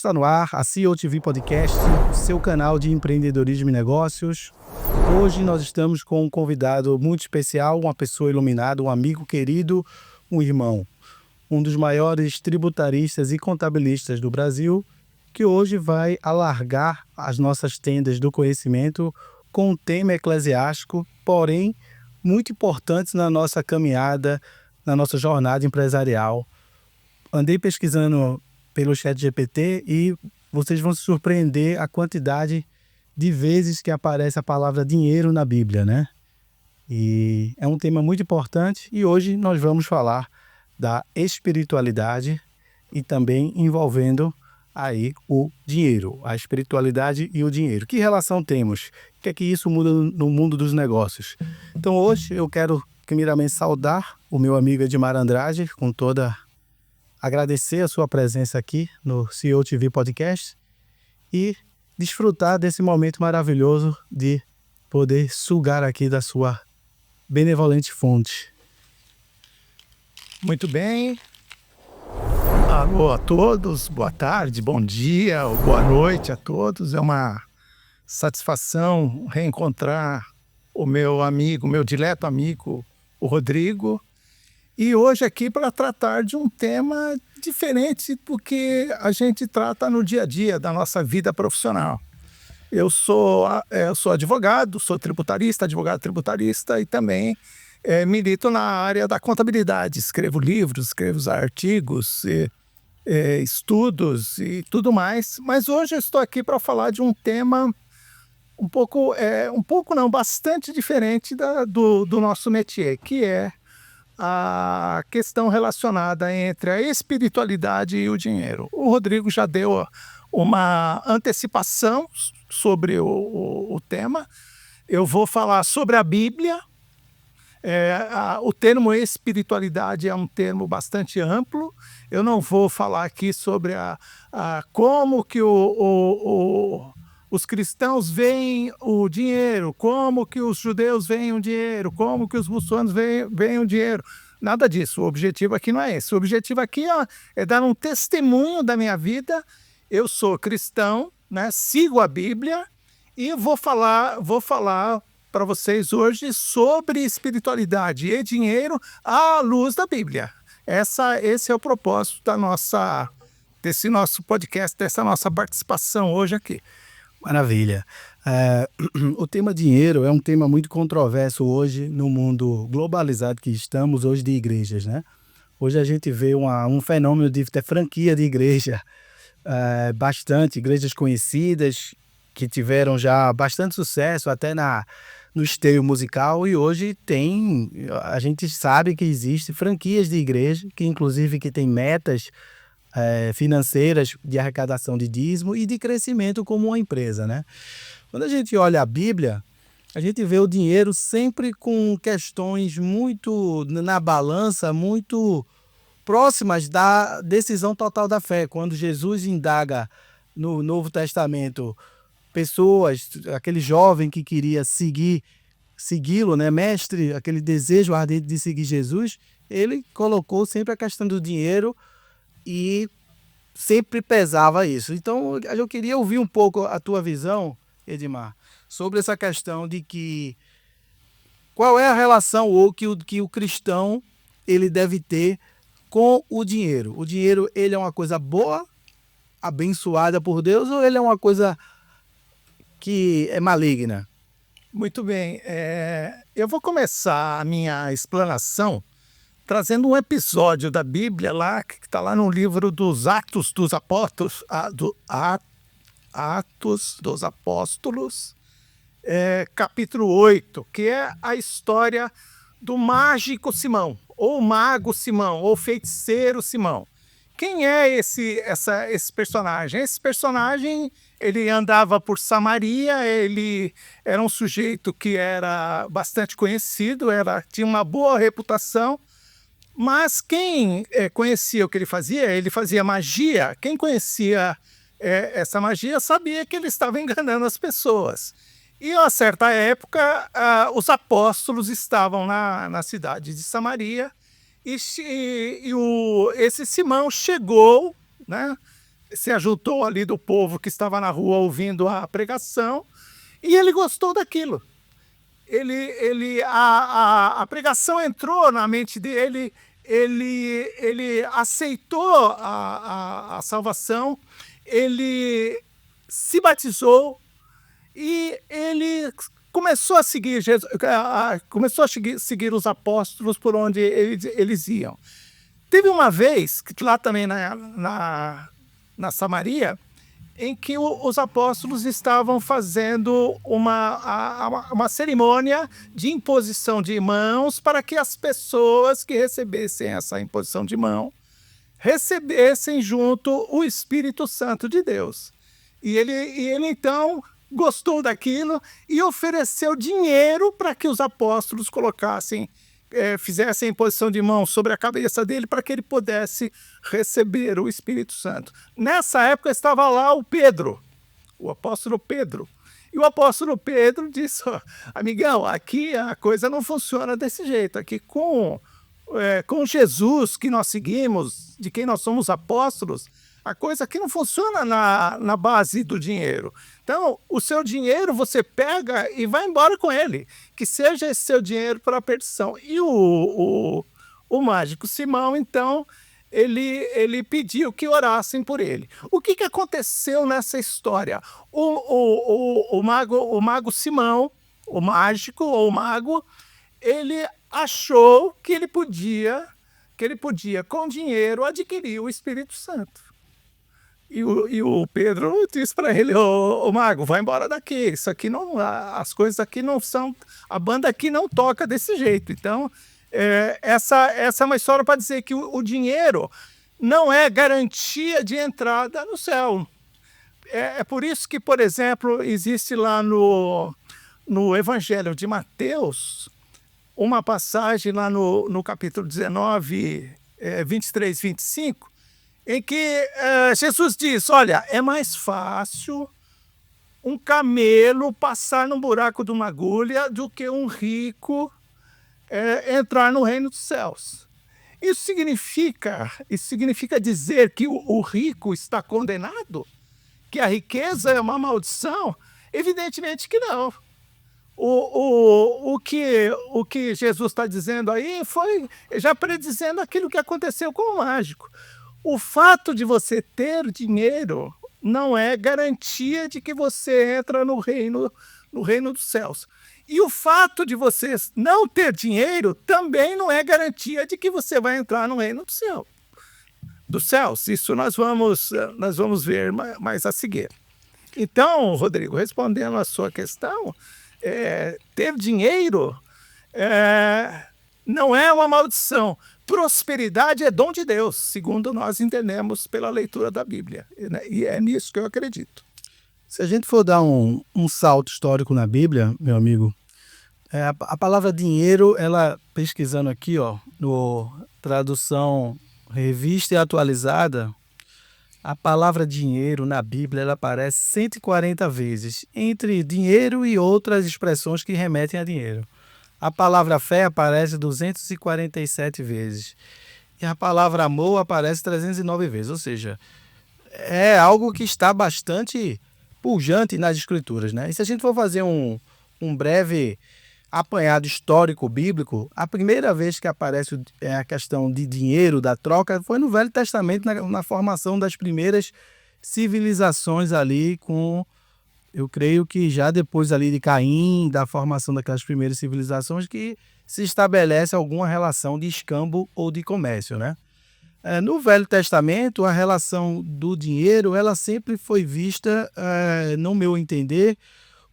Está no ar a CEO TV Podcast, seu canal de empreendedorismo e negócios. Hoje nós estamos com um convidado muito especial, uma pessoa iluminada, um amigo querido, um irmão, um dos maiores tributaristas e contabilistas do Brasil, que hoje vai alargar as nossas tendas do conhecimento com um tema eclesiástico, porém muito importante na nossa caminhada, na nossa jornada empresarial. Andei pesquisando pelo ChatGPT e vocês vão se surpreender a quantidade de vezes que aparece a palavra dinheiro na Bíblia, né? E é um tema muito importante e hoje nós vamos falar da espiritualidade e também envolvendo aí o dinheiro, a espiritualidade e o dinheiro. Que relação temos? O que é que isso muda no mundo dos negócios? Então hoje eu quero primeiramente saudar o meu amigo Edmar Andrade, agradecer a sua presença aqui no CEO TV Podcast e desfrutar desse momento maravilhoso de poder sugar aqui da sua benevolente fonte. Muito bem. Alô a todos, boa tarde, bom dia ou boa noite a todos. É uma satisfação reencontrar o meu amigo, meu dileto amigo, o Rodrigo. E hoje aqui para tratar de um tema diferente do que a gente trata no dia a dia da nossa vida profissional. Eu sou advogado, sou advogado tributarista e também milito na área da contabilidade. Escrevo livros, escrevo artigos, estudos e tudo mais. Mas hoje eu estou aqui para falar de um tema bastante diferente do nosso métier, que é a questão relacionada entre a espiritualidade e o dinheiro. O Rodrigo já deu uma antecipação sobre o tema. Eu vou falar sobre a Bíblia. O termo espiritualidade é um termo bastante amplo. Eu não vou falar aqui sobre como que os cristãos veem o dinheiro, como que os judeus veem o dinheiro, como que os muçulmanos veem o dinheiro. Nada disso. O objetivo aqui não é esse. O objetivo aqui é dar um testemunho da minha vida. Eu sou cristão, né? Sigo a Bíblia e vou falar para vocês hoje sobre espiritualidade e dinheiro à luz da Bíblia. Esse é o propósito desse nosso podcast, dessa nossa participação hoje aqui. Maravilha. O tema dinheiro é um tema muito controverso hoje no mundo globalizado que estamos hoje de igrejas, né? Hoje a gente vê um fenômeno de franquia de igreja, bastante igrejas conhecidas que tiveram já bastante sucesso até no esteio musical e hoje a gente sabe que existe franquias de igreja que inclusive que tem metas financeiras de arrecadação de dízimo e de crescimento como uma empresa, né? Quando a gente olha a Bíblia, a gente vê o dinheiro sempre com questões muito na balança, muito próximas da decisão total da fé. Quando Jesus indaga no Novo Testamento pessoas, aquele jovem que queria segui-lo, né, mestre, aquele desejo ardente de seguir Jesus, ele colocou sempre a questão do dinheiro e sempre pesava isso. Então, eu queria ouvir um pouco a tua visão, Edmar, sobre essa questão de qual é a relação que o cristão ele deve ter com o dinheiro. O dinheiro, ele é uma coisa boa, abençoada por Deus, ou ele é uma coisa que é maligna? Muito bem. Eu vou começar a minha explanação trazendo um episódio da Bíblia lá, que está lá no livro dos Atos dos Apóstolos, Atos dos Apóstolos, capítulo 8, que é a história do mágico Simão, ou mago Simão, ou feiticeiro Simão. Quem é esse personagem? Esse personagem, ele andava por Samaria, ele era um sujeito que era bastante conhecido, tinha uma boa reputação, mas quem conhecia o que ele fazia magia. Quem conhecia essa magia sabia que ele estava enganando as pessoas. E, a certa época, os apóstolos estavam na cidade de Samaria e esse Simão chegou, né, se ajuntou ali do povo que estava na rua ouvindo a pregação, e ele gostou daquilo. A pregação entrou na mente dele, ele aceitou a salvação, ele se batizou e ele começou a seguir Jesus, começou a seguir os apóstolos por onde eles iam. Teve uma vez, lá também na Samaria, em que os apóstolos estavam fazendo uma cerimônia de imposição de mãos para que as pessoas que recebessem essa imposição de mão recebessem junto o Espírito Santo de Deus. E ele então gostou daquilo e ofereceu dinheiro para que os apóstolos fizessem a imposição de mão sobre a cabeça dele para que ele pudesse receber o Espírito Santo. Nessa época estava lá o apóstolo Pedro. E o apóstolo Pedro disse: amigão, aqui a coisa não funciona desse jeito. Aqui com Jesus que nós seguimos, de quem nós somos apóstolos, a coisa aqui não funciona na base do dinheiro. Então, o seu dinheiro você pega e vai embora com ele. Que seja esse seu dinheiro para a perdição. E o mágico Simão, então, ele pediu que orassem por ele. O que aconteceu nessa história? O mago Simão, o mágico ou o mago, ele achou que ele podia, com dinheiro, adquirir o Espírito Santo. E o Pedro disse para ele: ô mago, vai embora daqui, isso aqui não, as coisas aqui não são, a banda aqui não toca desse jeito. Então, essa é uma história para dizer que o dinheiro não é garantia de entrada no céu. É por isso que, por exemplo, existe lá no Evangelho de Mateus uma passagem lá no capítulo 19, 23, 25, em que Jesus diz: olha, é mais fácil um camelo passar no buraco de uma agulha do que um rico entrar no reino dos céus. Isso significa dizer que o rico está condenado? Que a riqueza é uma maldição? Evidentemente que não. O que Jesus está dizendo aí foi já predizendo aquilo que aconteceu com o mágico. O fato de você ter dinheiro não é garantia de que você entra no reino dos céus. E o fato de você não ter dinheiro também não é garantia de que você vai entrar no reino dos céus. Isso nós vamos ver mais a seguir. Então, Rodrigo, respondendo à sua questão, ter dinheiro não é uma maldição. Prosperidade é dom de Deus, segundo nós entendemos pela leitura da Bíblia. E é nisso que eu acredito. Se a gente for dar um salto histórico na Bíblia, meu amigo, a palavra dinheiro, ela pesquisando aqui, no tradução revista e atualizada, a palavra dinheiro na Bíblia ela aparece 140 vezes, entre dinheiro e outras expressões que remetem a dinheiro. A palavra fé aparece 247 vezes. E a palavra amor aparece 309 vezes. Ou seja, é algo que está bastante pujante nas escrituras, né? E se a gente for fazer um breve apanhado histórico bíblico, a primeira vez que aparece a questão de dinheiro, da troca, foi no Velho Testamento, na formação das primeiras civilizações ali eu creio que já depois ali de Caim, da formação daquelas primeiras civilizações, que se estabelece alguma relação de escambo ou de comércio, né? No Velho Testamento, a relação do dinheiro, ela sempre foi vista, no meu entender,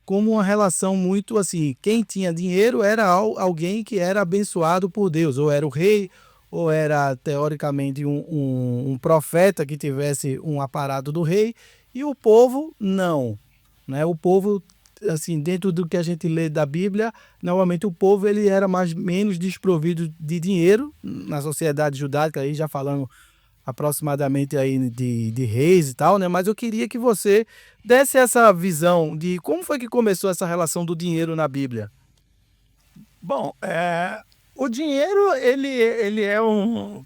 como uma relação muito assim, quem tinha dinheiro era alguém que era abençoado por Deus, ou era o rei, ou era teoricamente um profeta que tivesse um aparato do rei, e o povo não. Né? O povo, assim, dentro do que a gente lê da Bíblia, normalmente o povo ele era menos desprovido de dinheiro na sociedade judaica, aí já falando aproximadamente aí de reis e tal, né? Mas eu queria que você desse essa visão de como foi que começou essa relação do dinheiro na Bíblia. Bom, O dinheiro, ele é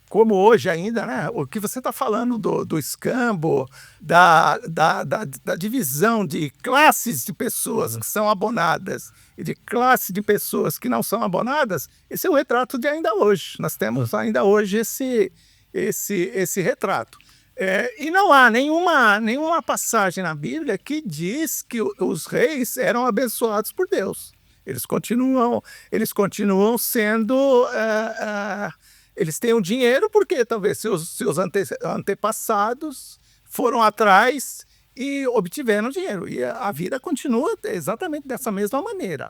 como hoje ainda, né? O que você está falando do escambo, da divisão de classes de pessoas que são abonadas e de classe de pessoas que não são abonadas, esse é o retrato de ainda hoje. Nós temos ainda hoje esse retrato. E não há nenhuma passagem na Bíblia que diz que os reis eram abençoados por Deus. Eles continuam sendo. Eles têm o dinheiro porque talvez seus antepassados foram atrás e obtiveram dinheiro. E a vida continua exatamente dessa mesma maneira.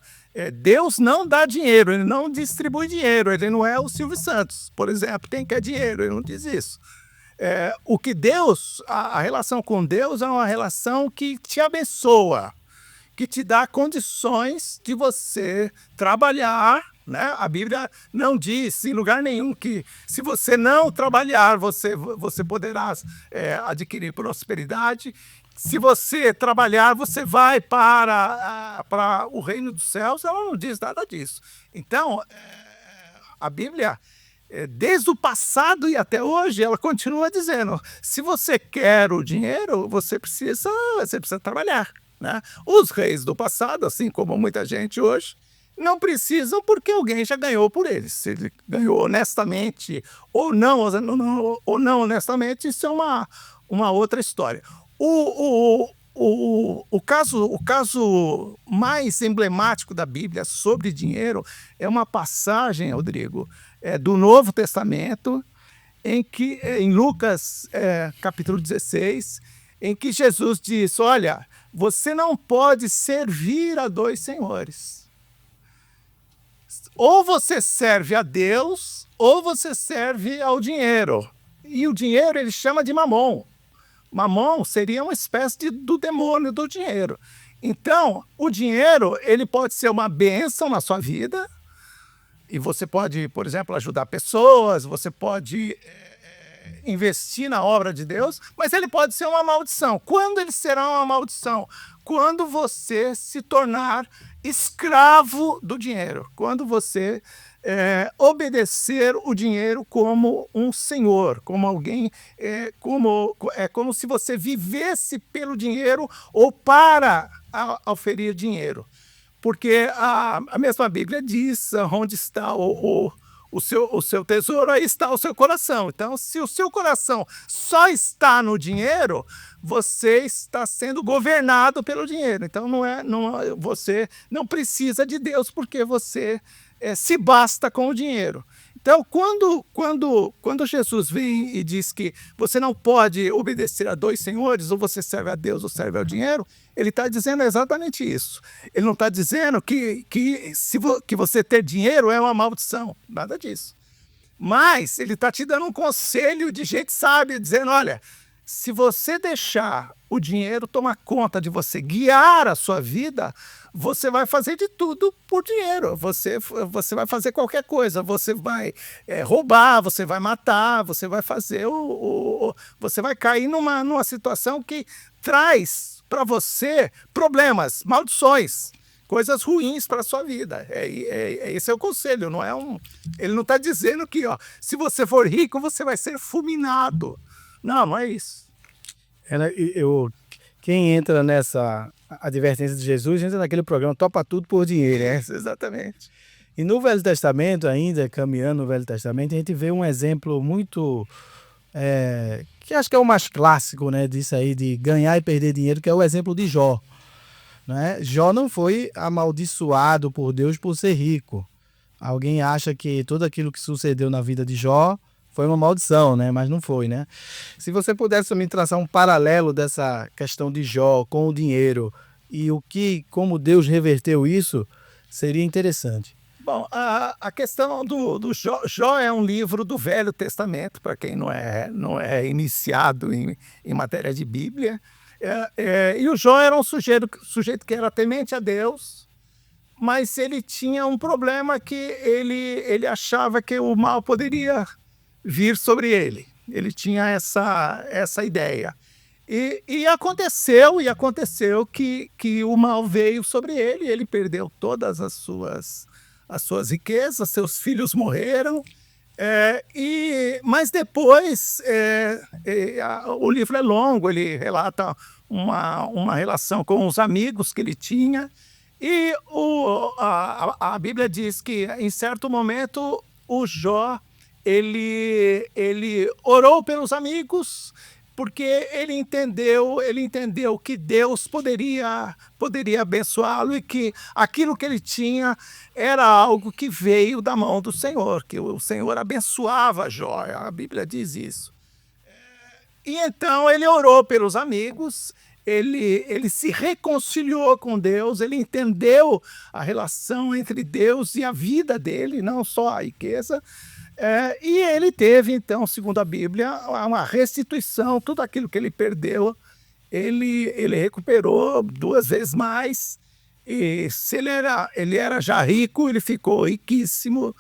Deus não dá dinheiro, ele não distribui dinheiro, ele não é o Silvio Santos, por exemplo, quem quer dinheiro, ele não diz isso. O que a relação com Deus é uma relação que te abençoa, que te dá condições de você trabalhar, né? A Bíblia não diz em lugar nenhum que se você não trabalhar, você poderá adquirir prosperidade. Se você trabalhar, você vai para o reino dos céus. Ela não diz nada disso. Então, a Bíblia, desde o passado e até hoje, ela continua dizendo, se você quer o dinheiro, você precisa trabalhar. Né? Os reis do passado, assim como muita gente hoje, não precisam porque alguém já ganhou por eles. Se ele ganhou honestamente ou não honestamente, isso é uma outra história. O caso mais emblemático da Bíblia sobre dinheiro é uma passagem, Rodrigo, do Novo Testamento, em Lucas capítulo 16, em que Jesus diz, olha, você não pode servir a dois senhores. Ou você serve a Deus, ou você serve ao dinheiro. E o dinheiro ele chama de mamon. Mamon seria uma espécie do demônio do dinheiro. Então, o dinheiro ele pode ser uma bênção na sua vida, e você pode, por exemplo, ajudar pessoas, você pode investir na obra de Deus, mas ele pode ser uma maldição. Quando ele será uma maldição? Quando você se tornar escravo do dinheiro, quando você obedecer o dinheiro como um senhor, como alguém, como se você vivesse pelo dinheiro ou para oferir dinheiro. Porque a mesma Bíblia diz onde está o seu tesouro, aí está o seu coração. Então, se o seu coração só está no dinheiro, você está sendo governado pelo dinheiro. Então, você não precisa de Deus porque você se basta com o dinheiro. Então, quando Jesus vem e diz que você não pode obedecer a dois senhores, ou você serve a Deus ou serve ao dinheiro, ele está dizendo exatamente isso. Ele não está dizendo que você ter dinheiro é uma maldição, nada disso. Mas ele está te dando um conselho de gente sábia, dizendo, olha, se você deixar o dinheiro tomar conta de você, guiar a sua vida, você vai fazer de tudo por dinheiro. Você vai fazer qualquer coisa. Você vai roubar, você vai matar, você vai fazer você vai cair numa situação que traz para você problemas, maldições, coisas ruins para a sua vida. Esse é o conselho, não é ele não está dizendo que, se você for rico, você vai ser fulminado. Não é isso. Quem entra nessa advertência de Jesus entra naquele programa Topa Tudo por Dinheiro, né? Exatamente. E no Velho Testamento, ainda caminhando no Velho Testamento, a gente vê um exemplo muito, que acho que é o mais clássico, né, disso aí, de ganhar e perder dinheiro, que é o exemplo de Jó. Né? Jó não foi amaldiçoado por Deus por ser rico. Alguém acha que tudo aquilo que sucedeu na vida de Jó foi uma maldição, né? Mas não foi, né? Se você pudesse me traçar um paralelo dessa questão de Jó com o dinheiro e como Deus reverteu isso, seria interessante. Bom, a questão do Jó é um livro do Velho Testamento, para quem não é iniciado em matéria de Bíblia. E o Jó era um sujeito que era temente a Deus, mas ele tinha um problema que ele achava que o mal poderia vir sobre ele. Ele tinha essa ideia. E aconteceu que o mal veio sobre ele, ele perdeu todas as as suas riquezas, seus filhos morreram, mas depois o livro é longo, ele relata uma relação com os amigos que ele tinha, e a Bíblia diz que em certo momento o Jó ele orou pelos amigos, porque ele entendeu que Deus poderia abençoá-lo, e que aquilo que ele tinha era algo que veio da mão do Senhor, que o Senhor abençoava Jó, a Bíblia diz isso. E então ele orou pelos amigos, ele se reconciliou com Deus, ele entendeu a relação entre Deus e a vida dele, não só a riqueza. E ele teve, então, segundo a Bíblia, uma restituição, tudo aquilo que ele perdeu, ele recuperou 2 vezes mais, e se ele era já rico, ele ficou riquíssimo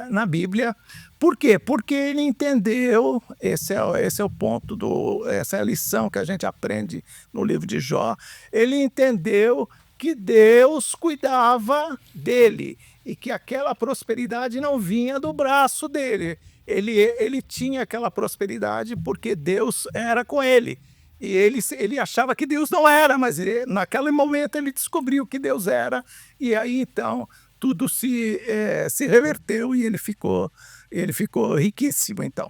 na Bíblia. Por quê? Porque ele entendeu, esse é o ponto, essa é a lição que a gente aprende no livro de Jó, ele entendeu que Deus cuidava dele, e que aquela prosperidade não vinha do braço dele. Ele tinha aquela prosperidade porque Deus era com ele. E ele achava que Deus não era, mas naquele momento ele descobriu que Deus era, e aí então tudo se reverteu e ele ficou riquíssimo. Então,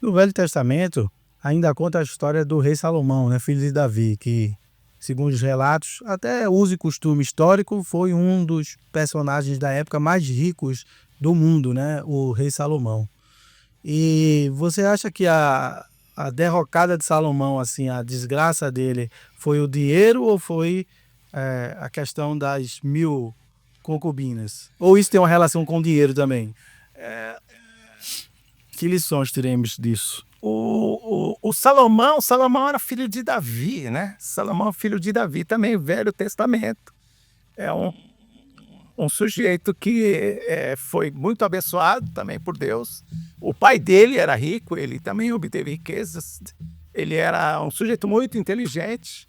No Velho Testamento, ainda conta a história do rei Salomão, né, filho de Davi, que, segundo os relatos, até uso e costume histórico, foi um dos personagens da época mais ricos do mundo, né, o rei Salomão. E você acha que a derrocada de Salomão, assim, a desgraça dele, foi o dinheiro ou foi a questão das 1000 concubinas? Ou isso tem uma relação com o dinheiro também? Que lições teremos disso? O Salomão era filho de Davi, né? Salomão, filho de Davi, também Velho Testamento. É um sujeito que foi muito abençoado também por Deus. O pai dele era rico, ele também obteve riquezas. Ele era um sujeito muito inteligente,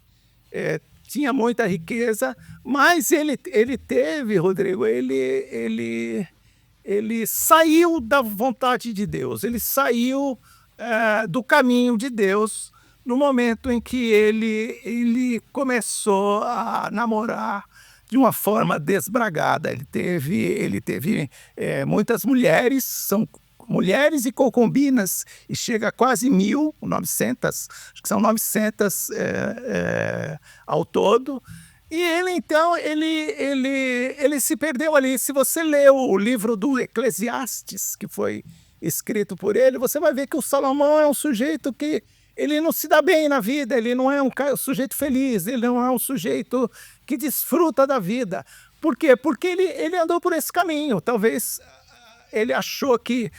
tinha muita riqueza, mas ele teve, Rodrigo, ele saiu da vontade de Deus, ele saiu do caminho de Deus no momento em que ele começou a namorar de uma forma desbragada. Ele teve muitas mulheres, são mulheres e concubinas, e chega a quase 1.900, acho que são 900 ao todo. E ele, então, ele se perdeu ali. Se você ler o livro do Eclesiastes, que foi escrito por ele, você vai ver que o Salomão é um sujeito que ele não se dá bem na vida, ele não é um sujeito feliz, ele não é um sujeito que desfruta da vida. Por quê? Porque ele andou por esse caminho. Talvez ele achou que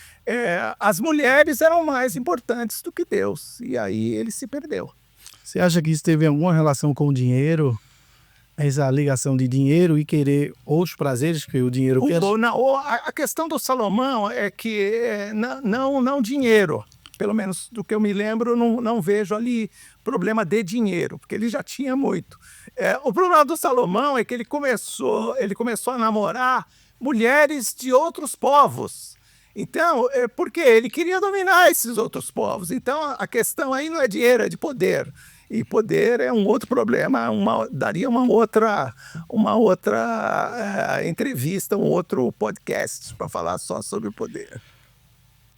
as mulheres eram mais importantes do que Deus, e aí ele se perdeu. Você acha que isso teve alguma relação com o dinheiro? Essa ligação de dinheiro e querer os prazeres que o dinheiro quer? A questão do Salomão é que não dinheiro. Pelo menos do que eu me lembro, não vejo ali problema de dinheiro, porque ele já tinha muito. O problema do Salomão é que ele começou a namorar mulheres de outros povos. Então, porque ele queria dominar esses outros povos. Então, a questão aí não é dinheiro, é de poder. E poder é um outro problema, daria uma outra entrevista, um outro podcast para falar só sobre o poder.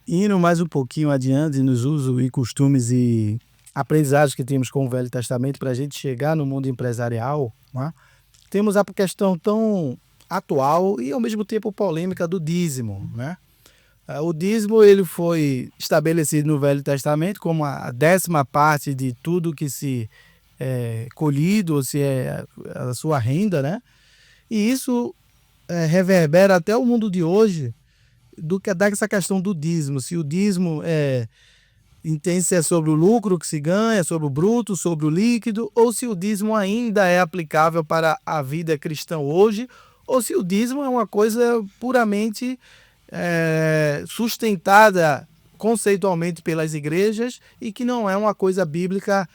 Indo mais um pouquinho adiante nos usos e costumes e aprendizagens que temos com o Velho Testamento para a gente chegar no mundo empresarial, né? Temos a questão tão atual e ao mesmo tempo polêmica do dízimo, né? O dízimo ele foi estabelecido no Velho Testamento como a 10ª parte de tudo que se é colhido, ou se é a sua renda, né? E isso reverbera até o mundo de hoje dessa questão do dízimo. Se o dízimo entende-se é sobre o lucro que se ganha, sobre o bruto, sobre o líquido, ou se o dízimo ainda é aplicável para a vida cristã hoje, ou se o dízimo é uma coisa puramente sustentada conceitualmente pelas igrejas e que não é uma coisa bíblica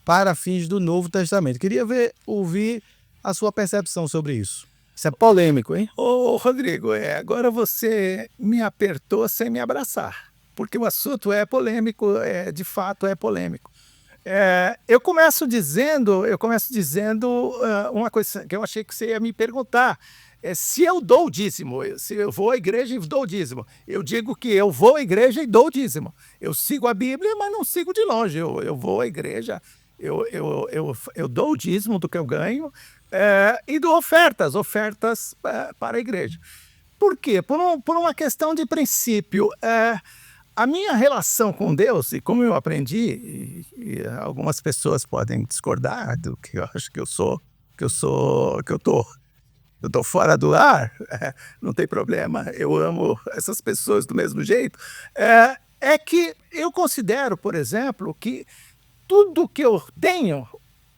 para fins do Novo Testamento. Queria ouvir a sua percepção sobre isso. Isso é polêmico, hein? Ô, Rodrigo, agora você me apertou sem me abraçar, porque o assunto é polêmico, de fato é polêmico. Eu começo dizendo uma coisa que eu achei que você ia me perguntar. Se eu dou o dízimo, se eu vou à igreja e dou o dízimo. Eu digo que eu vou à igreja e dou o dízimo. Eu sigo a Bíblia, mas não sigo de longe. Eu vou à igreja, eu dou o dízimo do que eu ganho, e dou ofertas para a igreja. Por quê? Por uma questão de princípio. A minha relação com Deus, e como eu aprendi, e algumas pessoas podem discordar do que eu acho que eu tô fora do ar, não tem problema, eu amo essas pessoas do mesmo jeito, é que eu considero, por exemplo, que tudo que eu tenho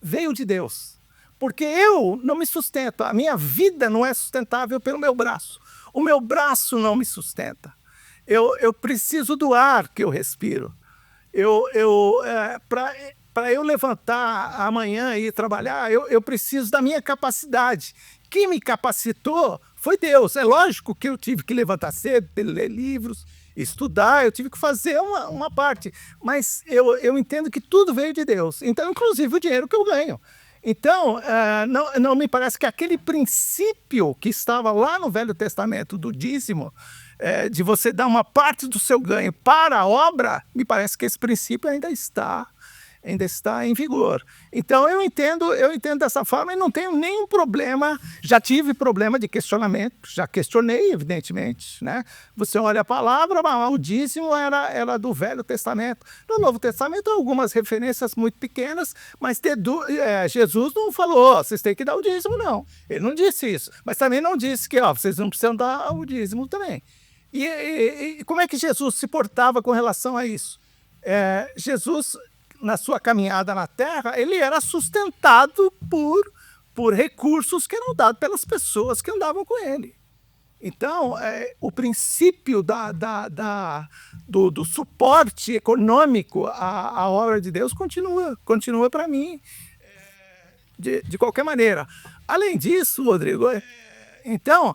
veio de Deus. Porque eu não me sustento, a minha vida não é sustentável pelo meu braço. O meu braço não me sustenta. Eu preciso do ar que eu respiro. Para eu levantar amanhã e ir trabalhar, eu preciso da minha capacidade. Quem me capacitou foi Deus. É lógico que eu tive que levantar cedo, ler livros, estudar, eu tive que fazer uma parte. Mas eu entendo que tudo veio de Deus. Então, inclusive o dinheiro que eu ganho. Então, não me parece que aquele princípio que estava lá no Velho Testamento do dízimo, de você dar uma parte do seu ganho para a obra, me parece que esse princípio ainda está em vigor. Então eu entendo dessa forma e não tenho nenhum problema. Já tive problema de questionamento, já questionei, evidentemente, né? Você olha a palavra, o dízimo era do Velho Testamento. No Novo Testamento, algumas referências muito pequenas, mas Jesus não falou, vocês têm que dar o dízimo, não. Ele não disse isso. Mas também não disse que vocês não precisam dar o dízimo também. E como é que Jesus se portava com relação a isso? Jesus, na sua caminhada na Terra, ele era sustentado por recursos que eram dados pelas pessoas que andavam com ele. Então, o princípio do suporte econômico à obra de Deus continua para mim, de qualquer maneira. Além disso, Rodrigo, então,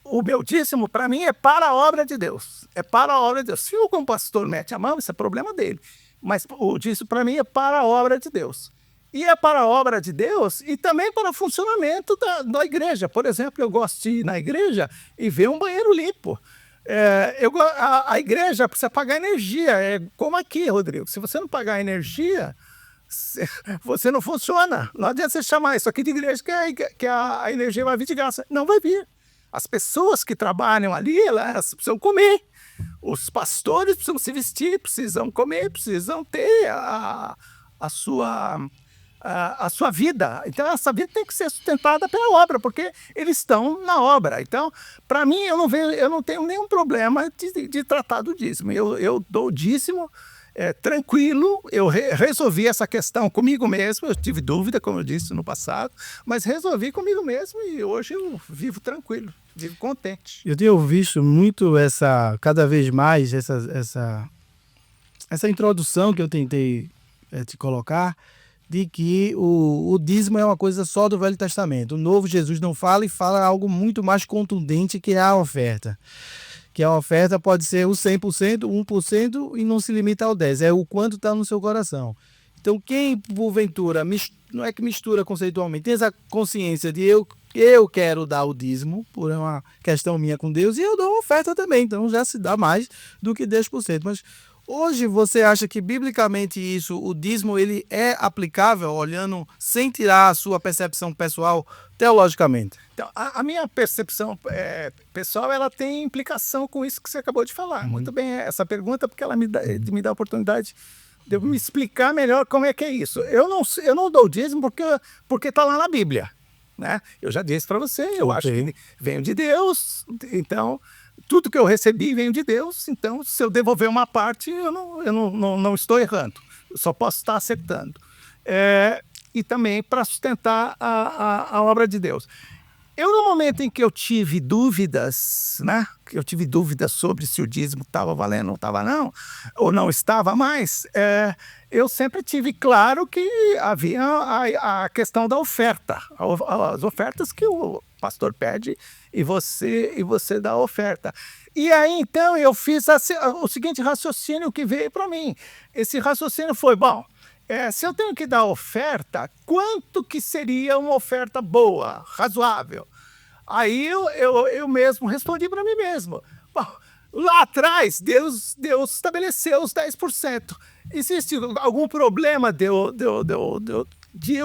o meu dízimo, para mim, é para a obra de Deus. É para a obra de Deus. Se o pastor mete a mão, isso é problema dele. Mas o dízimo, para mim, é para a obra de Deus. E é para a obra de Deus e também para o funcionamento da igreja. Por exemplo, eu gosto de ir na igreja e ver um banheiro limpo. A igreja precisa pagar energia. É como aqui, Rodrigo. Se você não pagar energia, você não funciona. Não adianta você chamar isso aqui de igreja que a energia vai vir de graça. Não vai vir. As pessoas que trabalham ali, elas precisam comer. Os pastores precisam se vestir, precisam comer, precisam ter a sua vida. Então, essa vida tem que ser sustentada pela obra, porque eles estão na obra. Então, para mim, eu não tenho nenhum problema de tratar do dízimo. Eu dou o dízimo tranquilo. Eu resolvi essa questão comigo mesmo. Eu tive dúvida, como eu disse no passado, mas resolvi comigo mesmo e hoje eu vivo tranquilo, vivo contente. Eu tenho visto muito cada vez mais essa introdução que eu tentei te colocar, de que o dízimo é uma coisa só do Velho Testamento. O Novo Jesus não fala e fala algo muito mais contundente, que é a oferta. Que a oferta pode ser o 100%, 1% e não se limita ao 10%. É o quanto está no seu coração. Então, quem, porventura, não é que mistura conceitualmente, tem essa consciência de eu quero dar o dízimo, por uma questão minha com Deus, e eu dou uma oferta também. Então, já se dá mais do que 10%. Mas hoje você acha que, biblicamente, o dízimo, ele é aplicável, olhando sem tirar a sua percepção pessoal, teologicamente? Então, a minha percepção pessoal, ela tem implicação com isso que você acabou de falar. Muito bem essa pergunta, porque ela me dá a oportunidade de eu me explicar melhor como é que é isso. Eu não dou dízimo porque está lá na Bíblia, né? Eu já disse para você, eu acho que vem de Deus, então tudo que eu recebi vem de Deus, então se eu devolver uma parte, eu não estou errando, eu só posso estar acertando. E também para sustentar a obra de Deus. Eu, no momento em que eu tive dúvidas, né? Que eu tive dúvidas sobre se o dízimo estava valendo, não estava não, ou não estava mais, eu sempre tive claro que havia a questão da oferta, as ofertas que o pastor pede e você dá a oferta. E aí, então, eu fiz o seguinte raciocínio que veio para mim. Esse raciocínio foi, bom, se eu tenho que dar oferta, quanto que seria uma oferta boa, razoável? Aí eu mesmo respondi para mim mesmo. Bom, lá atrás, Deus estabeleceu os 10%. Existe algum problema de eu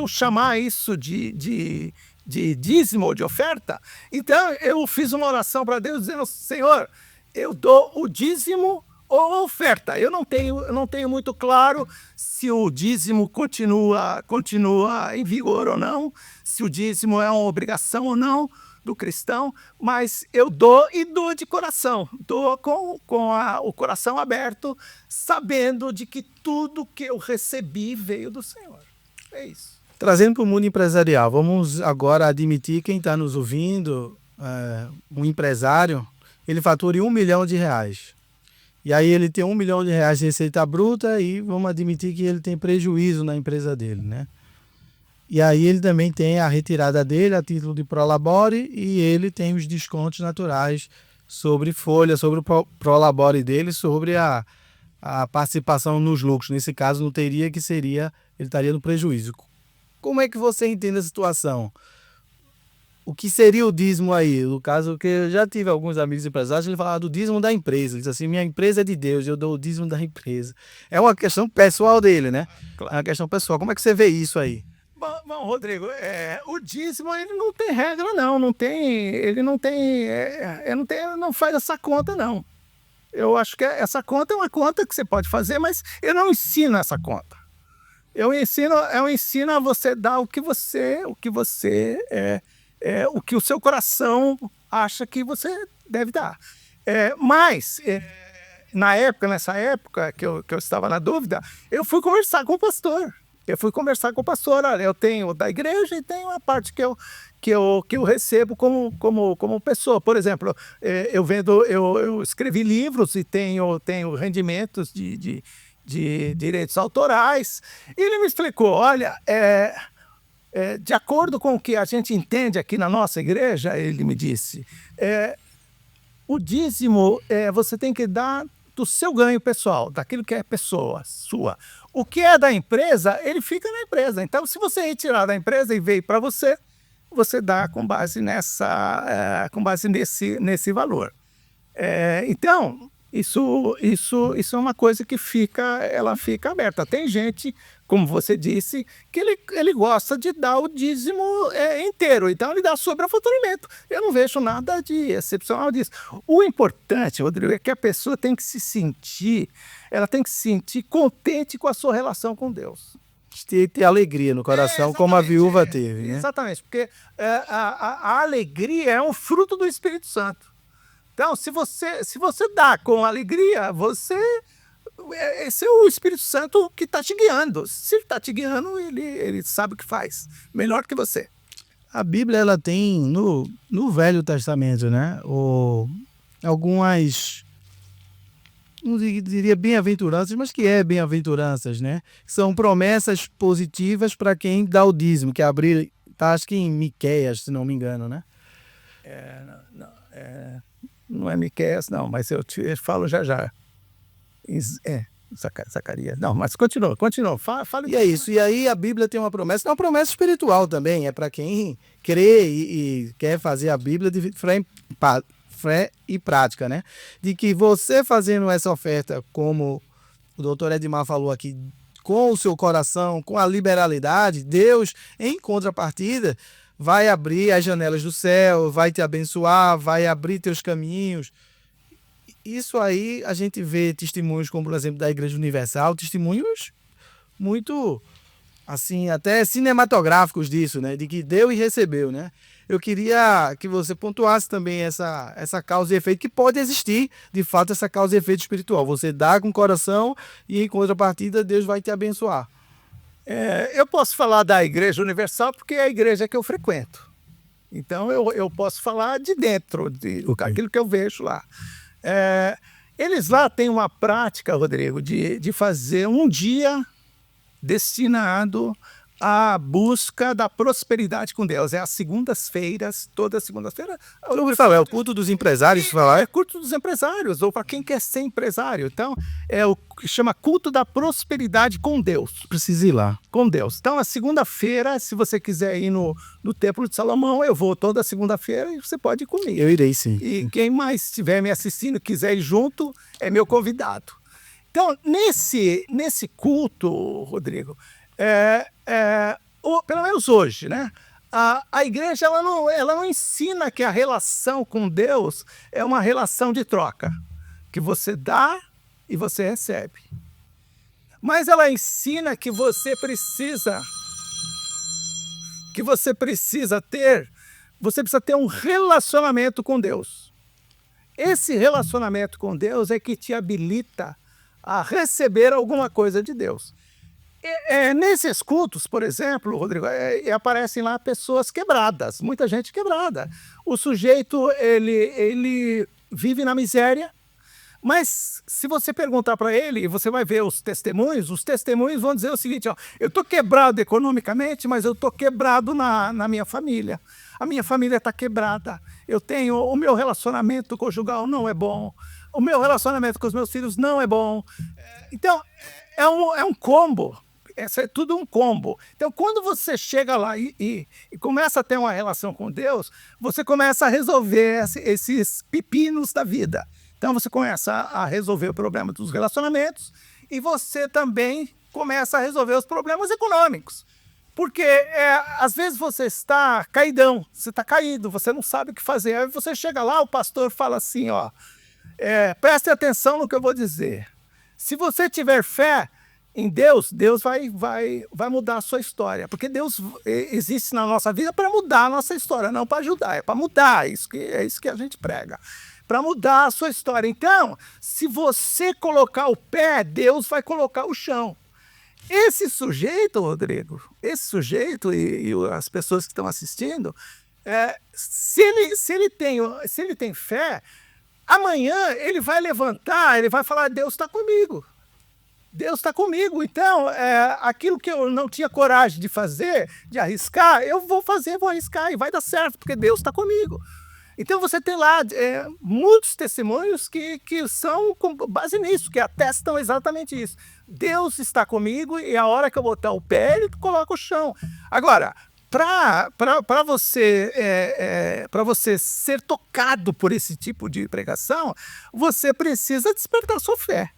chamar isso de dízimo ou de oferta? Então, eu fiz uma oração para Deus dizendo, Senhor, eu dou o dízimo ou a oferta. Eu não tenho muito claro se o dízimo continua em vigor ou não, se o dízimo é uma obrigação ou não do cristão, mas eu dou e dou de coração, dou com o coração aberto, sabendo de que tudo que eu recebi veio do Senhor. É isso. Trazendo para o mundo empresarial, vamos agora admitir quem está nos ouvindo, um empresário, ele fatura R$1 milhão. E aí ele tem R$1 milhão de receita bruta e vamos admitir que ele tem prejuízo na empresa dele, né? E aí ele também tem a retirada dele a título de prolabore e ele tem os descontos naturais sobre folha, sobre o prolabore dele, sobre a participação nos lucros. Nesse caso não teria, que seria, ele estaria no prejuízo. Como é que você entende a situação? O que seria o dízimo aí? No caso, que eu já tive alguns amigos empresários, ele falava do dízimo da empresa. Ele disse assim, minha empresa é de Deus, eu dou o dízimo da empresa. É uma questão pessoal dele, né? É uma questão pessoal. Como é que você vê isso aí? Bom, Rodrigo, o dízimo ele não tem regra, ele não faz essa conta, não. Eu acho que essa conta é uma conta que você pode fazer, mas eu não ensino essa conta. Eu ensino a você dar o que o seu coração acha que você deve dar. Nessa época que eu estava na dúvida, eu fui conversar com o pastor. Olha, eu tenho da igreja e tenho a parte que eu recebo como pessoa. Por exemplo, eu escrevi livros e tenho rendimentos de direitos autorais. E ele me explicou, olha, de acordo com o que a gente entende aqui na nossa igreja, ele me disse, o dízimo você tem que dar do seu ganho pessoal, daquilo que é pessoa sua. O que é da empresa, ele fica na empresa. Então, se você retirar da empresa e veio para você, você dá com base nesse valor. Então, isso é uma coisa que ela fica aberta. Tem gente, como você disse, que ele gosta de dar o dízimo inteiro, então ele dá sobrefaturamento. Eu não vejo nada de excepcional disso. O importante, Rodrigo, é que a pessoa tem que se sentir contente com a sua relação com Deus. Ter alegria no coração, como a viúva teve, né? Exatamente, porque a alegria é um fruto do Espírito Santo. Então, se você dá com alegria, esse é o Espírito Santo que está te guiando. Se ele está te guiando, ele sabe o que faz, melhor que você. A Bíblia ela tem no Velho Testamento, né? Algumas, não diria bem-aventuranças, mas que é bem-aventuranças, né? São promessas positivas para quem dá o dízimo, que tá, acho que em Miqueias, se não me engano, né? Não é Miqueias, não, mas eu falo já. Zacarias. Não, mas continua. Fala. E é isso. E aí a Bíblia tem uma promessa, é uma promessa espiritual também, é para quem crê e quer fazer a Bíblia de fé e prática, né? De que você fazendo essa oferta, como o doutor Edmar falou aqui, com o seu coração, com a liberalidade, Deus, em contrapartida, vai abrir as janelas do céu, vai te abençoar, vai abrir teus caminhos. Isso aí a gente vê testemunhos como, por exemplo, da Igreja Universal, testemunhos muito, assim, até cinematográficos disso, né? De que deu e recebeu, né? Eu queria que você pontuasse também essa causa e efeito, que pode existir, de fato, essa causa e efeito espiritual. Você dá com o coração e, em contrapartida, Deus vai te abençoar. Eu posso falar da Igreja Universal porque é a igreja que eu frequento. Então eu posso falar de dentro, aquilo que eu vejo lá. Eles lá têm uma prática, Rodrigo, de fazer um dia destinado à busca da prosperidade com Deus. É às segundas-feiras, toda segunda-feira. Eu ouvi falar, é o culto dos empresários, É culto dos empresários, ou para quem quer ser empresário. Então, é o que chama culto da prosperidade com Deus. Precisa ir lá. Com Deus. Então, a segunda-feira, se você quiser ir no Templo de Salomão, eu vou toda segunda-feira e você pode ir comigo. Eu irei, sim. E quem mais estiver me assistindo, quiser ir junto, é meu convidado. Então, nesse culto, Rodrigo, pelo menos hoje, né? A igreja ela não ensina que a relação com Deus é uma relação de troca, que você dá e você recebe. Mas ela ensina que você precisa ter um relacionamento com Deus. Esse relacionamento com Deus é que te habilita a receber alguma coisa de Deus. Nesses cultos, por exemplo, Rodrigo, aparecem lá pessoas quebradas, muita gente quebrada. O sujeito, ele vive na miséria, mas se você perguntar para ele, você vai ver os testemunhos vão dizer o seguinte, ó, eu estou quebrado economicamente, mas eu estou quebrado na minha família. A minha família está quebrada. O meu relacionamento conjugal não é bom. O meu relacionamento com os meus filhos não é bom. Então, é um combo. É tudo um combo. Então, quando você chega lá e começa a ter uma relação com Deus, você começa a resolver esses pepinos da vida. Então, você começa a resolver o problema dos relacionamentos e você também começa a resolver os problemas econômicos. Porque, às vezes, você está caidão, você está caído, você não sabe o que fazer. Aí você chega lá, o pastor fala assim, ó, preste atenção no que eu vou dizer. Se você tiver fé em Deus, Deus vai mudar a sua história. Porque Deus existe na nossa vida para mudar a nossa história, não para ajudar, é para mudar. É isso que a gente prega. Para mudar a sua história. Então, se você colocar o pé, Deus vai colocar o chão. Esse sujeito, Rodrigo, e as pessoas que estão assistindo, se ele tem fé, amanhã ele vai levantar, ele vai falar, Deus está comigo. Deus está comigo. Então, aquilo que eu não tinha coragem de fazer, de arriscar, eu vou arriscar e vai dar certo, porque Deus está comigo. Então, você tem lá muitos testemunhos que são com base nisso, que atestam exatamente isso. Deus está comigo e a hora que eu botar o pé, ele coloca o chão. Agora, para você ser tocado por esse tipo de pregação, você precisa despertar sua fé.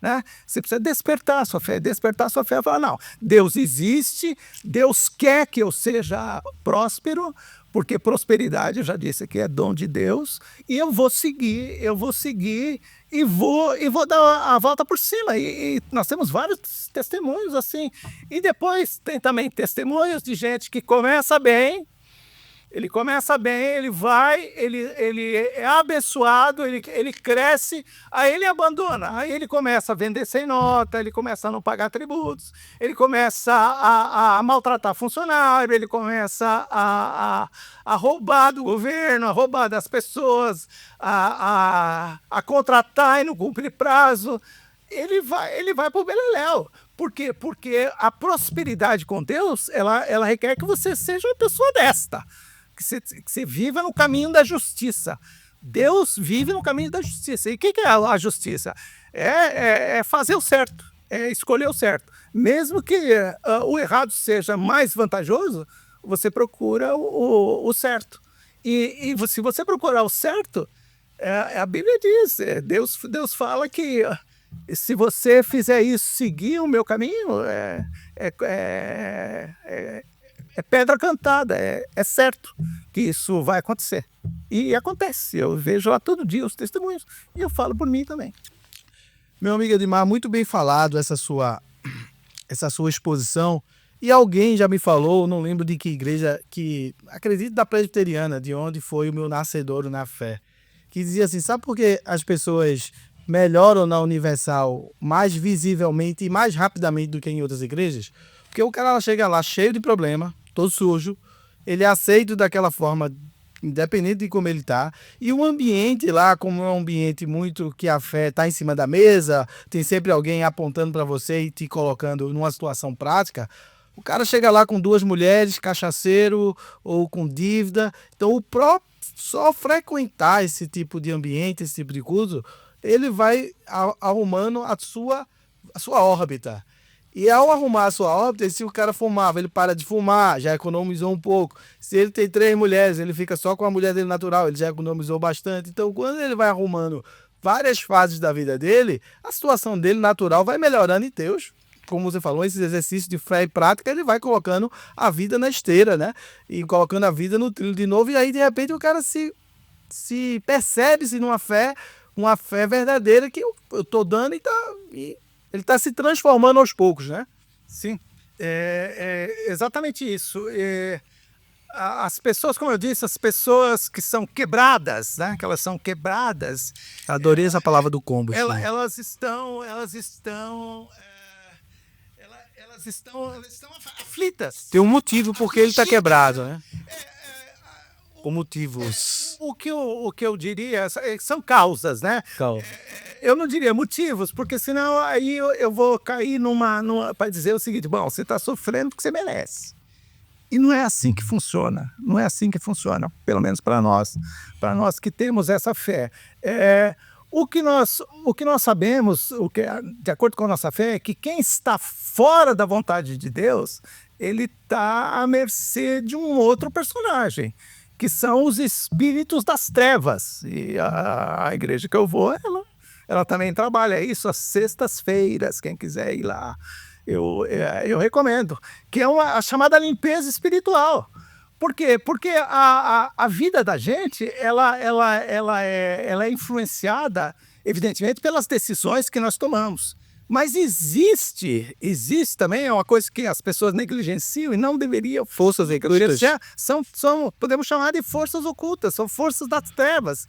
Né? Você precisa despertar a sua fé e falar, não, Deus existe, Deus quer que eu seja próspero, porque prosperidade, eu já disse que é dom de Deus, e eu vou seguir e vou dar a volta por cima. E nós temos vários testemunhos assim. E depois tem também testemunhos de gente que começa bem, ele é abençoado, ele cresce, aí ele abandona, aí ele começa a vender sem nota, ele começa a não pagar tributos, ele começa a maltratar funcionário, ele começa a roubar do governo, a roubar das pessoas, a contratar e não cumprir prazo. Ele vai para o beleléu. Por quê? Porque a prosperidade com Deus, ela requer que você seja uma pessoa honesta. Que você viva no caminho da justiça. Deus vive no caminho da justiça. E o que é a justiça? É fazer o certo, é escolher o certo. Mesmo que o errado seja mais vantajoso, você procura o certo. E se você procurar o certo, a Bíblia diz, Deus fala que se você fizer isso, seguir o meu caminho, é pedra cantada, é certo que isso vai acontecer. E acontece, eu vejo lá todo dia os testemunhos e eu falo por mim também. Meu amigo Edmar, muito bem falado essa sua exposição. E alguém já me falou, não lembro de que igreja, que acredito da presbiteriana, de onde foi o meu nascedouro na fé, que dizia assim, sabe por que as pessoas melhoram na Universal mais visivelmente e mais rapidamente do que em outras igrejas? Porque o cara chega lá cheio de problema, todo sujo, ele é aceito daquela forma, independente de como ele está. E o ambiente lá, como é um ambiente muito que a fé está em cima da mesa, tem sempre alguém apontando para você e te colocando numa situação prática. O cara chega lá com 2 mulheres, cachaceiro ou com dívida. Então, o próprio só frequentar esse tipo de ambiente, esse tipo de curso, ele vai arrumando a sua órbita. E ao arrumar a sua órbita, se o cara fumava, ele para de fumar, já economizou um pouco. Se ele tem 3 mulheres, ele fica só com a mulher dele natural, ele já economizou bastante. Então, quando ele vai arrumando várias fases da vida dele, a situação dele natural vai melhorando e Deus, como você falou, esses exercícios de fé e prática, ele vai colocando a vida na esteira, né? E colocando a vida no trilho de novo, e aí, de repente, o cara se percebe-se numa fé, uma fé verdadeira que eu tô dando e ele está se transformando aos poucos, né? Sim, é exatamente isso. As pessoas, como eu disse, as pessoas que são quebradas, né? Que elas são quebradas. Adorei essa palavra do combo. Elas estão aflitas. Tem um motivo porque ele está quebrado, né? Com motivos. O que eu diria são causas, né? Eu não diria motivos, porque senão aí eu vou cair para dizer o seguinte: bom, você está sofrendo porque você merece. E não é assim que funciona. Não é assim que funciona, pelo menos para nós que temos essa fé. O que nós sabemos, de acordo com a nossa fé, é que quem está fora da vontade de Deus, ele está à mercê de um outro personagem, que são os espíritos das trevas. E a igreja que eu vou, ela também trabalha isso às sextas-feiras. Quem quiser ir lá, eu recomendo. Que é a chamada limpeza espiritual. Por quê? Porque a vida da gente ela é influenciada, evidentemente, pelas decisões que nós tomamos. Mas existe também, é uma coisa que as pessoas negligenciam e não deveriam. Forças ocultas. Podemos chamar de forças ocultas, são forças das trevas.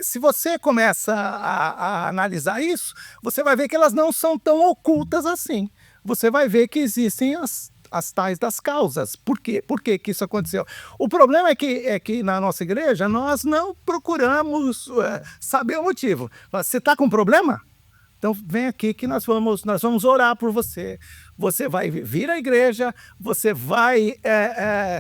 Se você começa a analisar isso, você vai ver que elas não são tão ocultas assim. Você vai ver que existem as tais das causas. Por quê? Por que isso aconteceu? O problema é que na nossa igreja nós não procuramos saber o motivo. Você está com problema? Então vem aqui que nós vamos orar por você. Você vai vir à igreja, você vai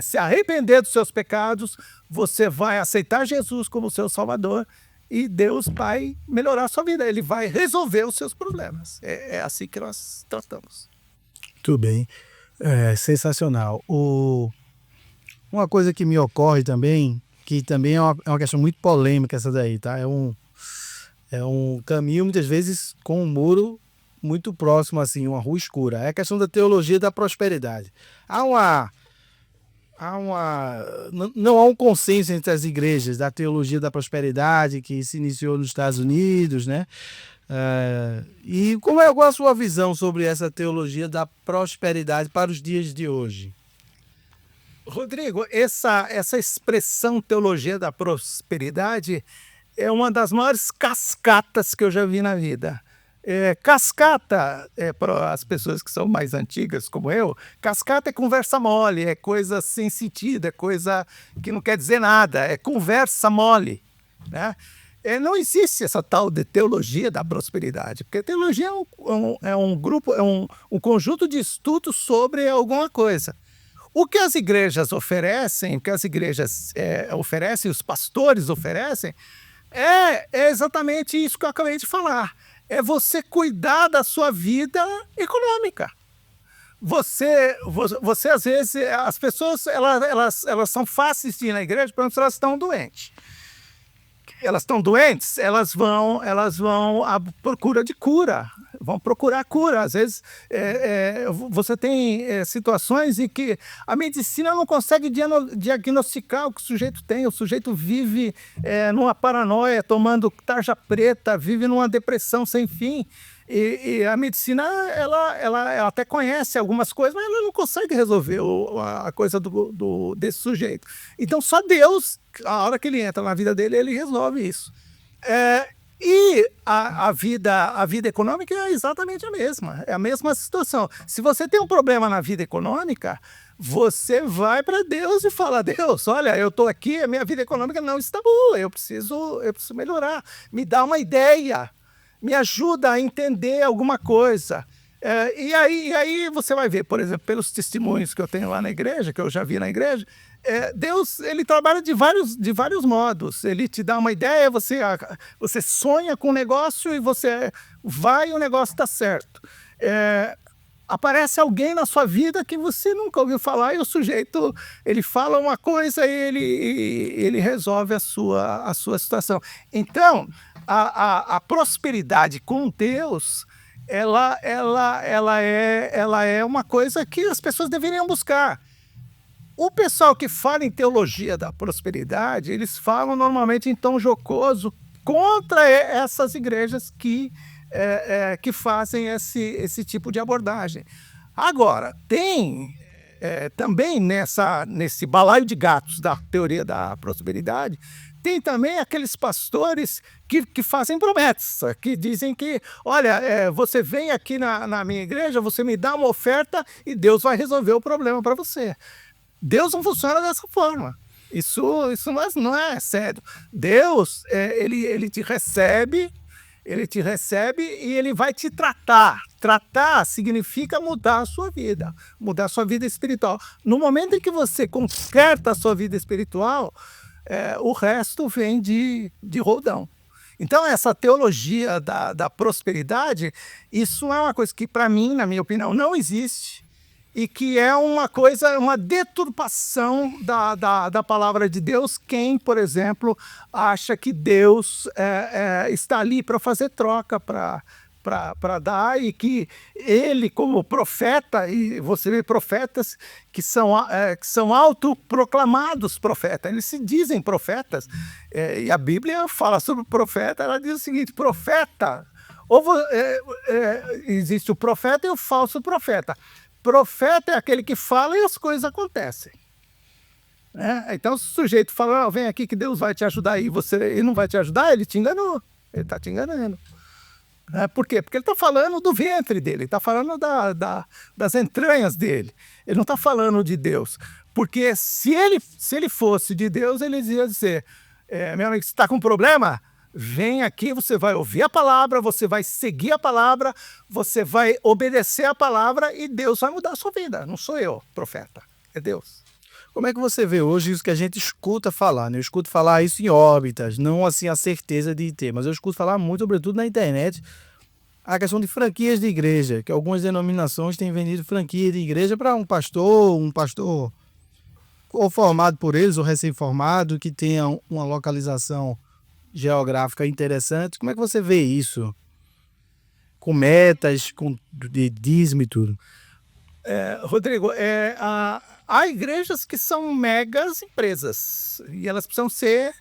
se arrepender dos seus pecados, você vai aceitar Jesus como seu Salvador e Deus vai melhorar a sua vida. Ele vai resolver os seus problemas. É assim que nós tratamos. Muito bem. Sensacional. Uma coisa que me ocorre também, que também é uma questão muito polêmica essa daí, tá? É um caminho, muitas vezes, com um muro muito próximo, assim, uma rua escura. É a questão da teologia da prosperidade. Não há um consenso entre as igrejas da teologia da prosperidade que se iniciou nos Estados Unidos, né? E qual é a sua visão sobre essa teologia da prosperidade para os dias de hoje? Rodrigo, essa expressão teologia da prosperidade é uma das maiores cascatas que eu já vi na vida. Cascata, para as pessoas que são mais antigas como eu, cascata é conversa mole, é coisa sem sentido, é coisa que não quer dizer nada, é conversa mole, né? Não existe essa tal de teologia da prosperidade, porque teologia é um grupo, é um conjunto de estudos sobre alguma coisa. O que as igrejas oferecem, os pastores oferecem, é exatamente isso que eu acabei de falar. É você cuidar da sua vida econômica. Você às vezes, as pessoas elas são fáceis de ir na igreja, por exemplo, se elas estão doentes. Elas estão doentes, elas vão à procura de cura, vão procurar cura. Às vezes você tem situações em que a medicina não consegue diagnosticar o que o sujeito tem. O sujeito vive numa paranoia, tomando tarja preta, vive numa depressão sem fim. E a medicina, ela até conhece algumas coisas, mas ela não consegue resolver a coisa desse sujeito. Então, só Deus, a hora que ele entra na vida dele, ele resolve isso. E a vida econômica é exatamente a mesma. É a mesma situação. Se você tem um problema na vida econômica, você vai para Deus e fala: Deus, olha, eu estou aqui, a minha vida econômica não está boa, eu preciso melhorar. Me dá uma ideia, me ajuda a entender alguma coisa. E aí você vai ver, por exemplo, pelos testemunhos que eu tenho lá na igreja, que eu já vi na igreja, Deus, ele trabalha de vários modos. Ele te dá uma ideia, você sonha com um negócio e você vai e o negócio está certo. Aparece alguém na sua vida que você nunca ouviu falar e o sujeito, ele fala uma coisa e ele resolve a sua situação. Então, a prosperidade com Deus, ela é uma coisa que as pessoas deveriam buscar. O pessoal que fala em teologia da prosperidade, eles falam normalmente em tom jocoso contra essas igrejas que fazem esse tipo de abordagem. Agora, tem também nesse balaio de gatos da teoria da prosperidade, tem também aqueles pastores que fazem promessas, que dizem que, olha, você vem aqui na minha igreja, você me dá uma oferta e Deus vai resolver o problema para você. Deus não funciona dessa forma. Isso não é sério. Deus, ele te recebe e ele vai te tratar. Tratar significa mudar a sua vida espiritual. No momento em que você conserta a sua vida espiritual, o resto vem de roldão. Então, essa teologia da prosperidade, isso é uma coisa que, para mim, na minha opinião, não existe, e que é uma deturpação da palavra de Deus. Quem, por exemplo, acha que Deus está ali para fazer troca, para dar, e que ele, como profeta, e você vê profetas que são autoproclamados profetas, eles se dizem profetas, e a Bíblia fala sobre o profeta, ela diz o seguinte: profeta, existe o profeta e o falso profeta. Profeta é aquele que fala e as coisas acontecem. Então, se o sujeito fala: vem aqui que Deus vai te ajudar, e ele não vai te ajudar, ele te enganou, ele está te enganando. Por quê? Porque ele está falando do ventre dele, ele está falando das entranhas dele, ele não está falando de Deus. Porque se ele fosse de Deus, ele ia dizer: meu amigo, você está com problema? Vem aqui, você vai ouvir a palavra, você vai seguir a palavra, você vai obedecer a palavra e Deus vai mudar a sua vida. Não sou eu, profeta, é Deus. Como é que você vê hoje isso que a gente escuta falar, né? Eu escuto falar isso em órbitas, não assim a certeza de ter, mas eu escuto falar muito, sobretudo na internet, a questão de franquias de igreja, que algumas denominações têm vendido franquia de igreja para um pastor ou formado por eles, ou recém-formado, que tenha uma localização geográfica interessante. Como é que você vê isso? Com metas, de dízimo e tudo. Rodrigo, há igrejas que são megas empresas e elas precisam ser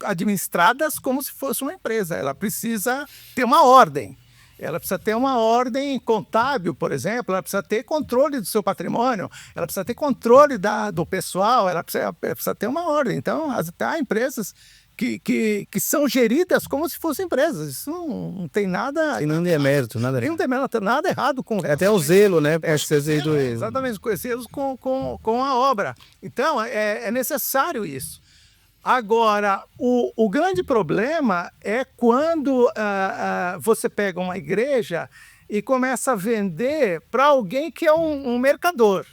administradas como se fosse uma empresa. Ela precisa ter uma ordem. Ela precisa ter uma ordem contábil, por exemplo, ela precisa ter controle do seu patrimônio, ela precisa ter controle do pessoal, ela precisa ter uma ordem. Então, há empresas que são geridas como se fossem empresas. Isso não tem nada... Sem nenhum demérito, nada. Não tem nada errado com... Até o zelo, né? Exatamente, conhecê-los com a obra. Então, é necessário isso. Agora, o grande problema é quando você pega uma igreja e começa a vender para alguém que é um mercador.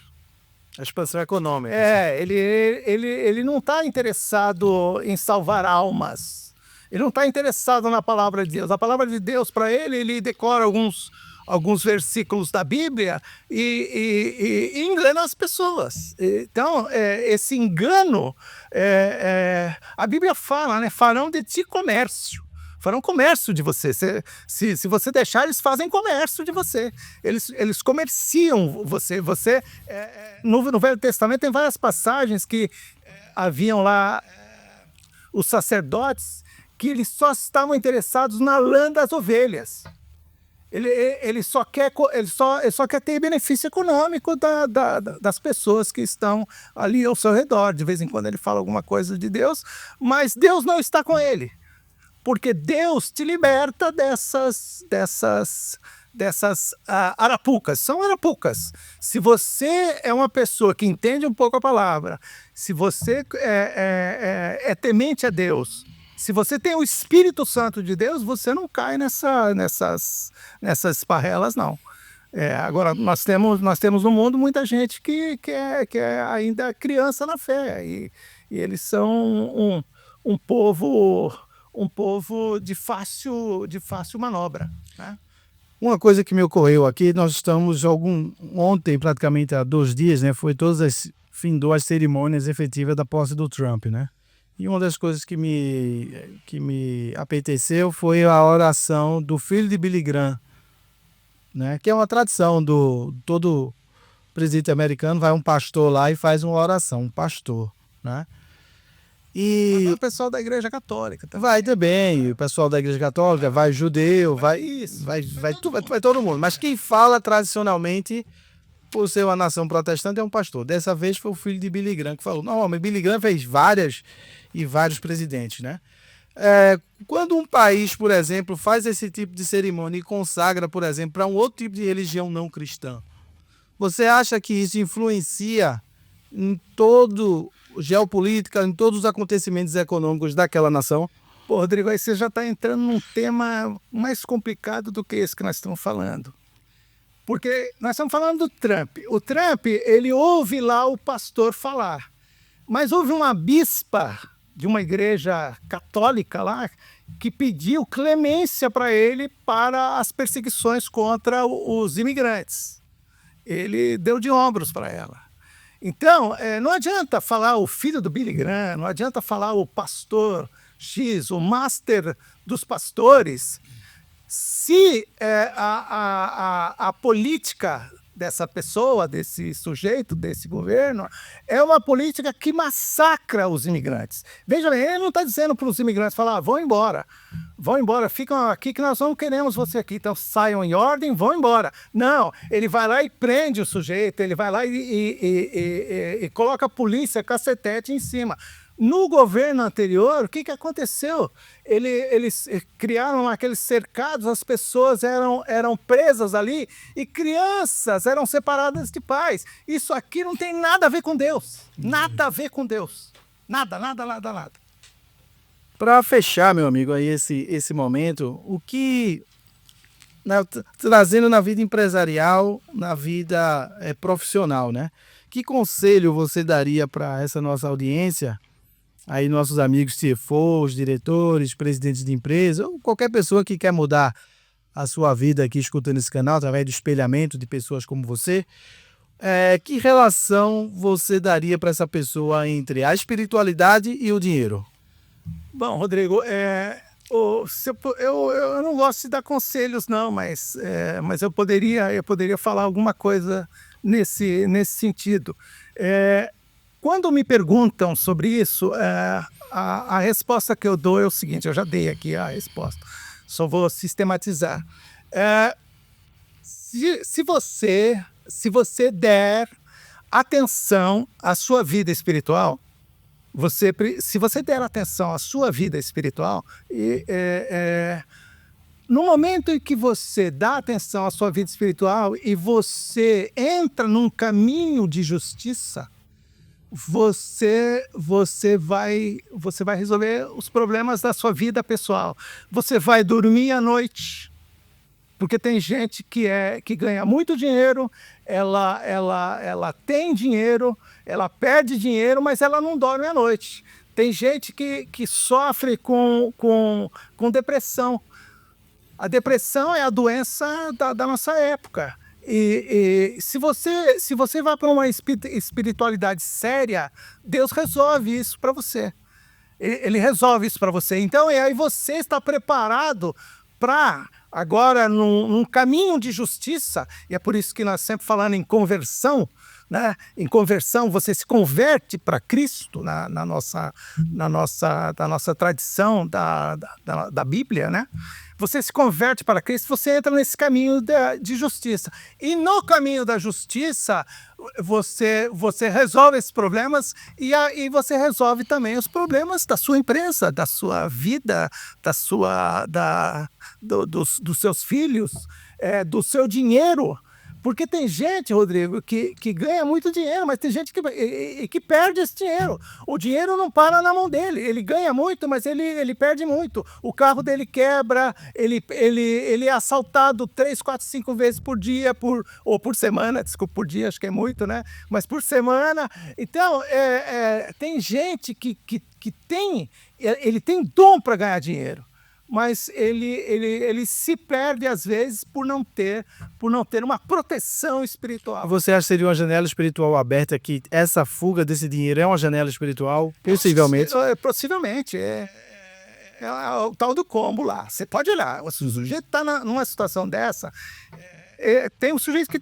A expansão econômica. Ele não está interessado em salvar almas. Ele não está interessado na palavra de Deus. A palavra de Deus, para ele decora alguns versículos da Bíblia e engana as pessoas. Então, esse engano, a Bíblia fala, né? Farão de ti comércio. Farão comércio de você. Se você deixar, eles fazem comércio de você. Eles comerciam você. No Velho Testamento tem várias passagens que haviam lá os sacerdotes que eles só estavam interessados na lã das ovelhas. Ele só quer ter benefício econômico das pessoas que estão ali ao seu redor. De vez em quando ele fala alguma coisa de Deus, mas Deus não está com ele. porque Deus te liberta dessas arapucas. São arapucas. Se você é uma pessoa que entende um pouco a palavra, se você é temente a Deus, se você tem o Espírito Santo de Deus, você não cai nessas esparrelas, não. Agora, nós temos no mundo muita gente que é ainda criança na fé, e eles são um povo de fácil manobra, né? Uma coisa que me ocorreu aqui, nós estamos ontem, praticamente há 2 dias, né, findou as cerimônias efetivas da posse do Trump, né? E uma das coisas que me apeteceu foi a oração do filho de Billy Graham, né? Que é uma tradição do todo presidente americano, vai um pastor lá e faz uma oração, um pastor, né? E o pessoal da Igreja Católica também. vai também, o pessoal da Igreja Católica, vai judeu, vai todo mundo. Mas quem fala tradicionalmente, por ser uma nação protestante, é um pastor. Dessa vez foi o filho de Billy Graham que falou. Normalmente Billy Graham fez vários presidentes, né? Quando um país, por exemplo, faz esse tipo de cerimônia e consagra, por exemplo, para um outro tipo de religião não cristã, você acha que isso influencia em todo geopolítica, em todos os acontecimentos econômicos daquela nação? Pô, Rodrigo, aí você já está entrando num tema mais complicado do que esse que nós estamos falando. Porque nós estamos falando do Trump. O Trump, ele ouve lá o pastor falar. Mas houve uma bispa de uma igreja católica lá que pediu clemência para ele para as perseguições contra os imigrantes. Ele deu de ombros para ela. Então, não adianta falar o filho do Billy Graham, não adianta falar o pastor X, o master dos pastores, se a política dessa pessoa, desse sujeito, desse governo, é uma política que massacra os imigrantes. Veja bem, ele não está dizendo para os imigrantes falar, vão embora, ficam aqui que nós não queremos você aqui, então saiam em ordem, vão embora. Não, ele vai lá e prende o sujeito, ele vai lá e coloca a polícia, cacetete em cima. No governo anterior, o que aconteceu? Eles criaram aqueles cercados, as pessoas eram presas ali e crianças eram separadas de pais. Isso aqui não tem nada a ver com Deus. Nada a ver com Deus. Nada. Para fechar, meu amigo, aí esse momento, o que, trazendo na vida empresarial, na vida profissional, né? Que conselho você daria para essa nossa audiência? Aí nossos amigos CFOs, diretores, presidentes de empresa, ou qualquer pessoa que quer mudar a sua vida aqui escutando esse canal, através do espelhamento de pessoas como você, que relação você daria para essa pessoa entre a espiritualidade e o dinheiro? Bom, Rodrigo, eu não gosto de dar conselhos, não, mas eu poderia falar alguma coisa nesse sentido. Quando me perguntam sobre isso, a resposta que eu dou é o seguinte, eu já dei aqui a resposta, só vou sistematizar. Se você der atenção à sua vida espiritual, se você der atenção à sua vida espiritual, no momento em que você dá atenção à sua vida espiritual e você entra num caminho de justiça, você vai resolver os problemas da sua vida pessoal. Você vai dormir à noite, porque tem gente que ganha muito dinheiro, ela tem dinheiro, ela perde dinheiro, mas ela não dorme à noite. Tem gente que sofre com depressão. A depressão é a doença da nossa época. E se você vai para uma espiritualidade séria, Deus resolve isso para você. Ele resolve isso para você. Então, aí você está preparado para, agora, num caminho de justiça, e é por isso que nós sempre falando em conversão, né? Em conversão, você se converte para Cristo na nossa tradição da Bíblia, né? você se converte para Cristo, você entra nesse caminho de justiça. E no caminho da justiça, você resolve esses problemas e você resolve também os problemas da sua empresa, da sua vida, dos seus filhos, do seu dinheiro. Porque tem gente, Rodrigo, que ganha muito dinheiro, mas tem gente que perde esse dinheiro. O dinheiro não para na mão dele. Ele ganha muito, mas ele perde muito. O carro dele quebra, ele é assaltado 3, 4, 5 vezes por dia, ou por semana, desculpa, por dia acho que é muito, né? Mas por semana. Então, tem gente que ele tem dom para ganhar dinheiro. Mas ele se perde às vezes por não ter uma proteção espiritual. Você acha que seria uma janela espiritual aberta, que essa fuga desse dinheiro é uma janela espiritual? Possivelmente. Possivelmente. É o tal do combo lá. Você pode olhar, o sujeito está numa situação dessa, tem um sujeito que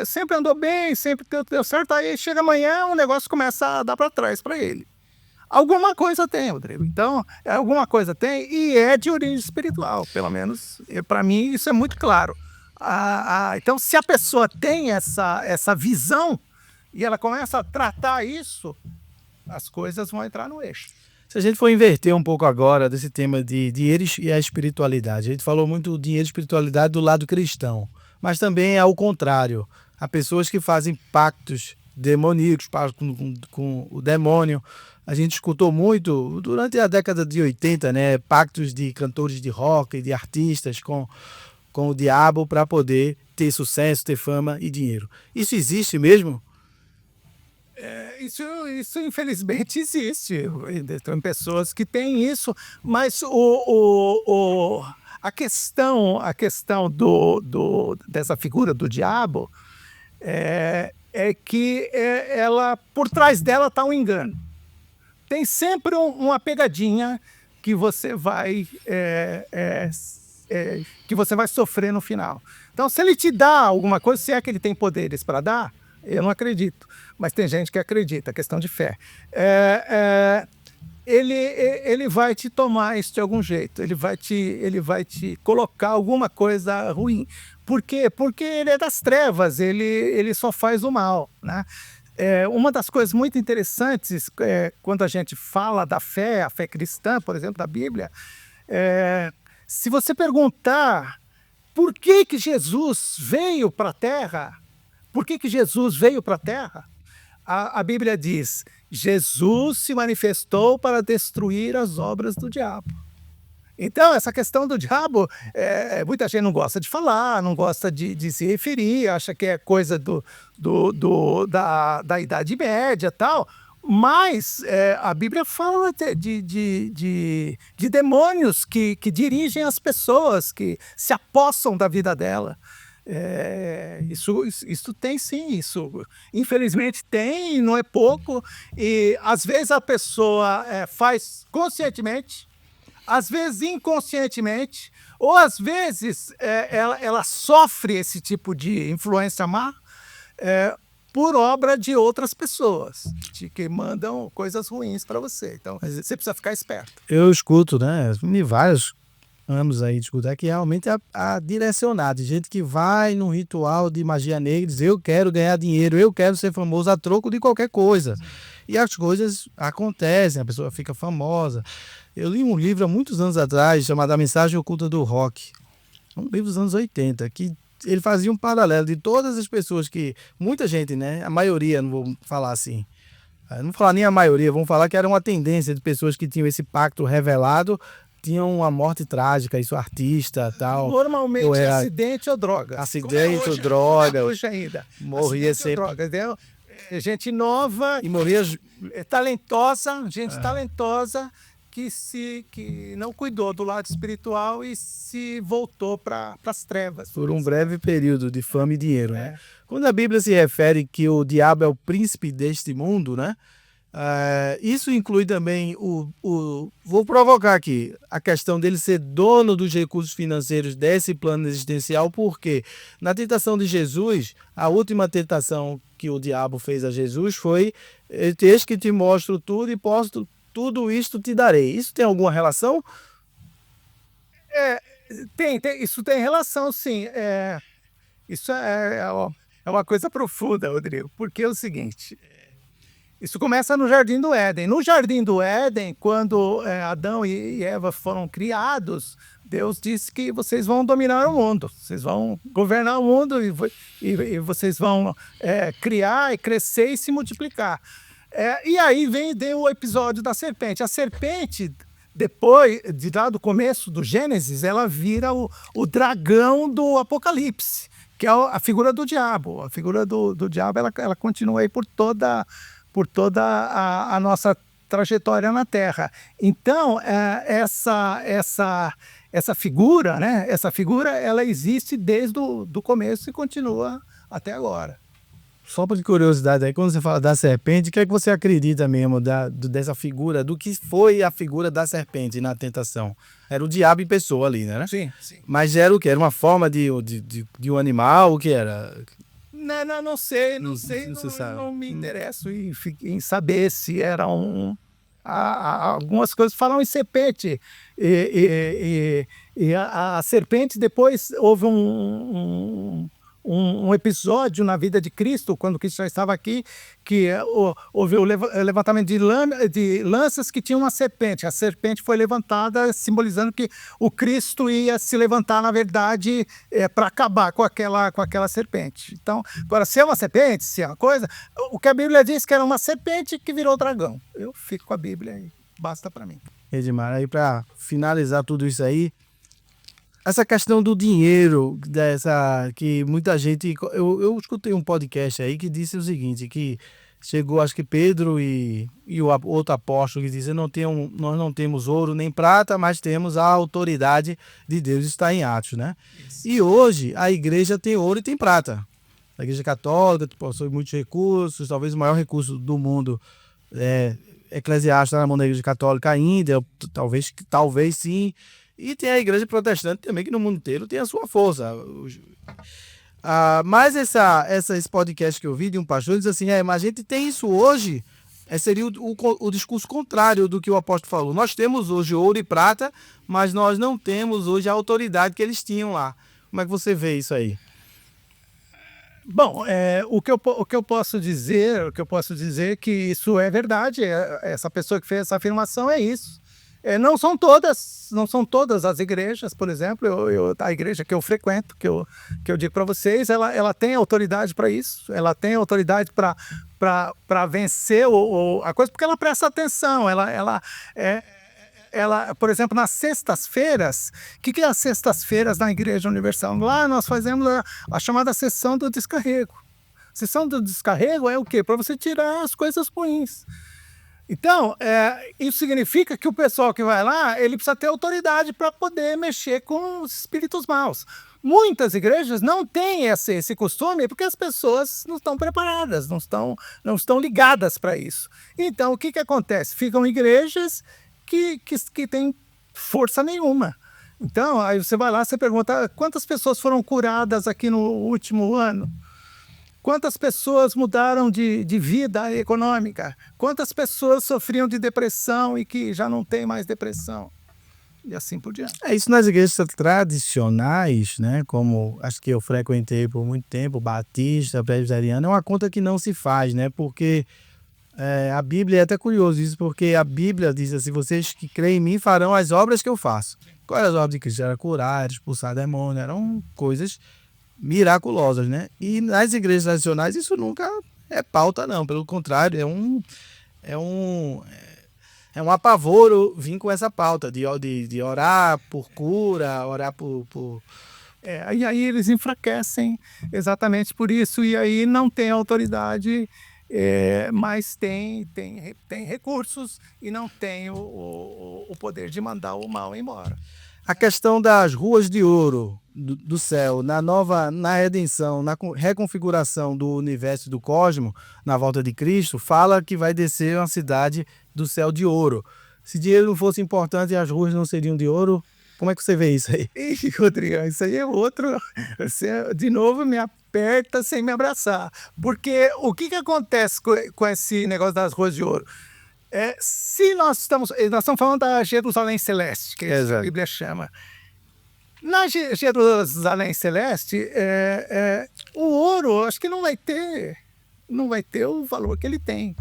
sempre andou bem, sempre deu certo, aí chega amanhã, o negócio começa a dar para trás para ele. Alguma coisa tem, Rodrigo. Então, alguma coisa tem e é de origem espiritual, pelo menos para mim isso é muito claro. Então, se a pessoa tem essa visão e ela começa a tratar isso, as coisas vão entrar no eixo. Se a gente for inverter um pouco agora desse tema de dinheiro e a espiritualidade, a gente falou muito do dinheiro e espiritualidade do lado cristão, mas também é ao contrário. Há pessoas que fazem pactos demoníacos com o demônio. A gente escutou muito durante a década de 80, né, pactos de cantores de rock e de artistas com o diabo para poder ter sucesso, ter fama e dinheiro. Isso existe mesmo? Isso infelizmente existe. Tem pessoas que têm isso, mas a questão dessa figura do diabo é que ela, por trás dela está um engano. Tem sempre uma pegadinha que você vai sofrer no final. Então, se ele te dá alguma coisa, se é que ele tem poderes para dar, eu não acredito. Mas tem gente que acredita, questão de fé. Ele vai te tomar isso de algum jeito. Ele vai te colocar alguma coisa ruim. Por quê? Porque ele é das trevas, ele só faz o mal, né? Uma das coisas muito interessantes quando a gente fala da fé, a fé cristã, por exemplo, da Bíblia, se você perguntar por que Jesus veio para a Terra, a Bíblia diz: Jesus se manifestou para destruir as obras do diabo. Então, essa questão do diabo, muita gente não gosta de falar, não gosta de se referir, acha que é coisa da Idade Média e tal, mas a Bíblia fala de demônios que dirigem as pessoas, que se apossam da vida dela. Isso tem sim, isso infelizmente tem, não é pouco, e às vezes a pessoa faz conscientemente, às vezes inconscientemente, ou às vezes ela sofre esse tipo de influência má por obra de outras pessoas, que mandam coisas ruins para você. Então, você precisa ficar esperto. Eu escuto, né, de vários anos aí de escutar, que realmente há direcionado, gente que vai num ritual de magia negra e diz: eu quero ganhar dinheiro, eu quero ser famoso a troco de qualquer coisa. E as coisas acontecem, a pessoa fica famosa. Eu li um livro há muitos anos atrás, chamado A Mensagem Oculta do Rock, um livro dos anos 80, que ele fazia um paralelo de todas as pessoas que, muita gente, né, a maioria, não vou falar assim, não vou falar nem a maioria, vamos falar que era uma tendência de pessoas que tinham esse pacto revelado, tinham uma morte trágica, isso, artista, tal. Normalmente acidente ou droga. Acidente ou droga. Hoje ainda. Morria sempre. Droga, entendeu? Gente nova, e morria talentosa, talentosa, que não cuidou do lado espiritual e se voltou para as trevas. Por um breve período de fama e dinheiro, né? Quando a Bíblia se refere que o diabo é o príncipe deste mundo, né? Isso inclui também vou provocar aqui, a questão dele ser dono dos recursos financeiros desse plano existencial, porque na tentação de Jesus, a última tentação que o diabo fez a Jesus foi: eis que te mostro tudo e posto tudo isto te darei. Isso tem alguma relação? Isso tem relação, sim. Isso é uma coisa profunda, Rodrigo, porque é o seguinte, isso começa no Jardim do Éden. No Jardim do Éden, quando Adão e Eva foram criados, Deus disse que vocês vão dominar o mundo, vocês vão governar o mundo e vocês vão criar e crescer e se multiplicar. E aí vem o episódio da serpente. A serpente, depois, lá do começo do Gênesis, ela vira o dragão do Apocalipse, que é a figura do diabo. A figura do diabo, ela continua aí por toda a nossa trajetória na Terra. Então, essa figura, né? Essa figura, ela existe desde do começo e continua até agora. Só por curiosidade aí, quando você fala da serpente, o que é que você acredita mesmo dessa figura, do que foi a figura da serpente na tentação? Era o diabo em pessoa ali, né? Sim. Mas era o quê? Era uma forma de um animal? O que era? Não sei, não me interesso em saber se era algumas coisas falam em serpente. E a serpente, depois houve um episódio na vida de Cristo, quando Cristo já estava aqui, que houve o levantamento de lanças que tinham uma serpente. A serpente foi levantada, simbolizando que o Cristo ia se levantar, na verdade, para acabar com aquela serpente. Então, agora, se é uma serpente, se é uma coisa, o que a Bíblia diz que era uma serpente que virou dragão. Eu fico com a Bíblia e basta para mim. Edmar, aí para finalizar tudo isso aí, essa questão do dinheiro, que muita gente... Eu escutei um podcast aí que disse o seguinte, que chegou, acho que Pedro e o outro apóstolo, que disse, nós não temos ouro nem prata, mas temos a autoridade de Deus, está em Atos, né? Isso. E hoje a igreja tem ouro e tem prata. A igreja católica possui muitos recursos, talvez o maior recurso do mundo eclesiástico está na mão da igreja católica ainda, talvez sim. E tem a igreja protestante também, que no mundo inteiro tem a sua força. Mas esse podcast que eu vi de um pastor diz assim, mas a gente tem isso hoje, seria o discurso contrário do que o apóstolo falou. Nós temos hoje ouro e prata, mas nós não temos hoje a autoridade que eles tinham lá. Como é que você vê isso aí? Bom, o que eu posso dizer é que isso é verdade. Essa pessoa que fez essa afirmação é isso. Não são todas as igrejas, por exemplo, a igreja que eu frequento, que eu digo para vocês, ela tem autoridade para isso, ela tem autoridade para vencer a coisa, porque ela presta atenção, ela, por exemplo, nas sextas-feiras, o que é as sextas-feiras na Igreja Universal? Lá nós fazemos a chamada sessão do descarrego. Sessão do descarrego é o quê? Para você tirar as coisas ruins. Então, isso significa que o pessoal que vai lá, ele precisa ter autoridade para poder mexer com os espíritos maus. Muitas igrejas não têm esse costume porque as pessoas não estão preparadas, não estão ligadas para isso. Então, o que acontece? Ficam igrejas que têm força nenhuma. Então, aí você vai lá, você pergunta, quantas pessoas foram curadas aqui no último ano? Quantas pessoas mudaram de vida econômica? Quantas pessoas sofriam de depressão e que já não tem mais depressão? E assim por diante. Isso nas igrejas tradicionais, né? Como acho que eu frequentei por muito tempo, batista, presbiteriana, é uma conta que não se faz, né? Porque a Bíblia é até curioso isso, porque a Bíblia diz assim, vocês que creem em mim farão as obras que eu faço. Quais eram as obras de Cristo? Era curar, expulsar demônio, eram coisas miraculosas, né? E nas igrejas tradicionais isso nunca é pauta, não. Pelo contrário, é um apavoro vir com essa pauta de orar por cura, orar por... E aí eles enfraquecem exatamente por isso, e aí não tem autoridade, mas tem recursos e não tem o poder de mandar o mal embora. A questão das ruas de ouro do céu, na redenção, na reconfiguração do universo e do cosmos, na volta de Cristo, fala que vai descer uma cidade do céu de ouro. Se dinheiro não fosse importante e as ruas não seriam de ouro, como é que você vê isso aí? Rodrigo, isso aí é outro... Você, de novo, me aperta sem me abraçar. Porque o que acontece com esse negócio das ruas de ouro? Se nós estamos falando da Jerusalém Celeste, que a Bíblia chama. Na Jerusalém Celeste, o ouro, acho que não vai ter o valor que ele tem.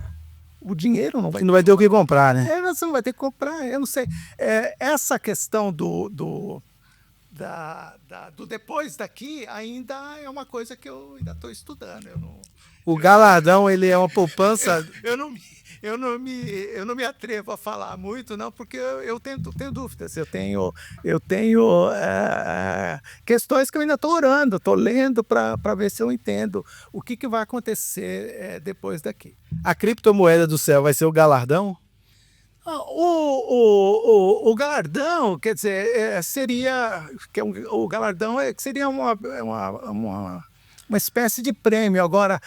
O dinheiro não vai Não vai ter o que comprar, né? Você não vai ter que comprar, eu não sei. Essa questão do depois daqui ainda é uma coisa que eu ainda estou estudando. O galardão, ele é uma poupança. Eu não me atrevo a falar muito, não, porque eu tenho dúvidas. Eu tenho questões que eu ainda estou orando, estou lendo para ver se eu entendo o que vai acontecer depois daqui. A criptomoeda do céu vai ser o galardão? O galardão, quer dizer, o galardão seria uma espécie de prêmio. Agora,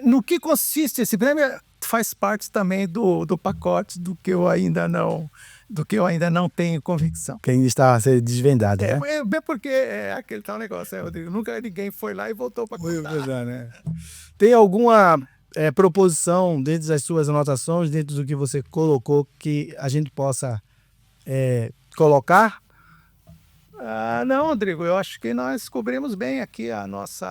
no que consiste esse prêmio faz parte também do pacote do que eu ainda não tenho convicção. Que ainda está a ser desvendado, né? Bem porque é aquele tal negócio, Rodrigo. Nunca ninguém foi lá e voltou para contar. Né? Tem alguma proposição dentro das suas anotações, dentro do que você colocou, que a gente possa colocar? Não, Rodrigo, eu acho que nós cobrimos bem aqui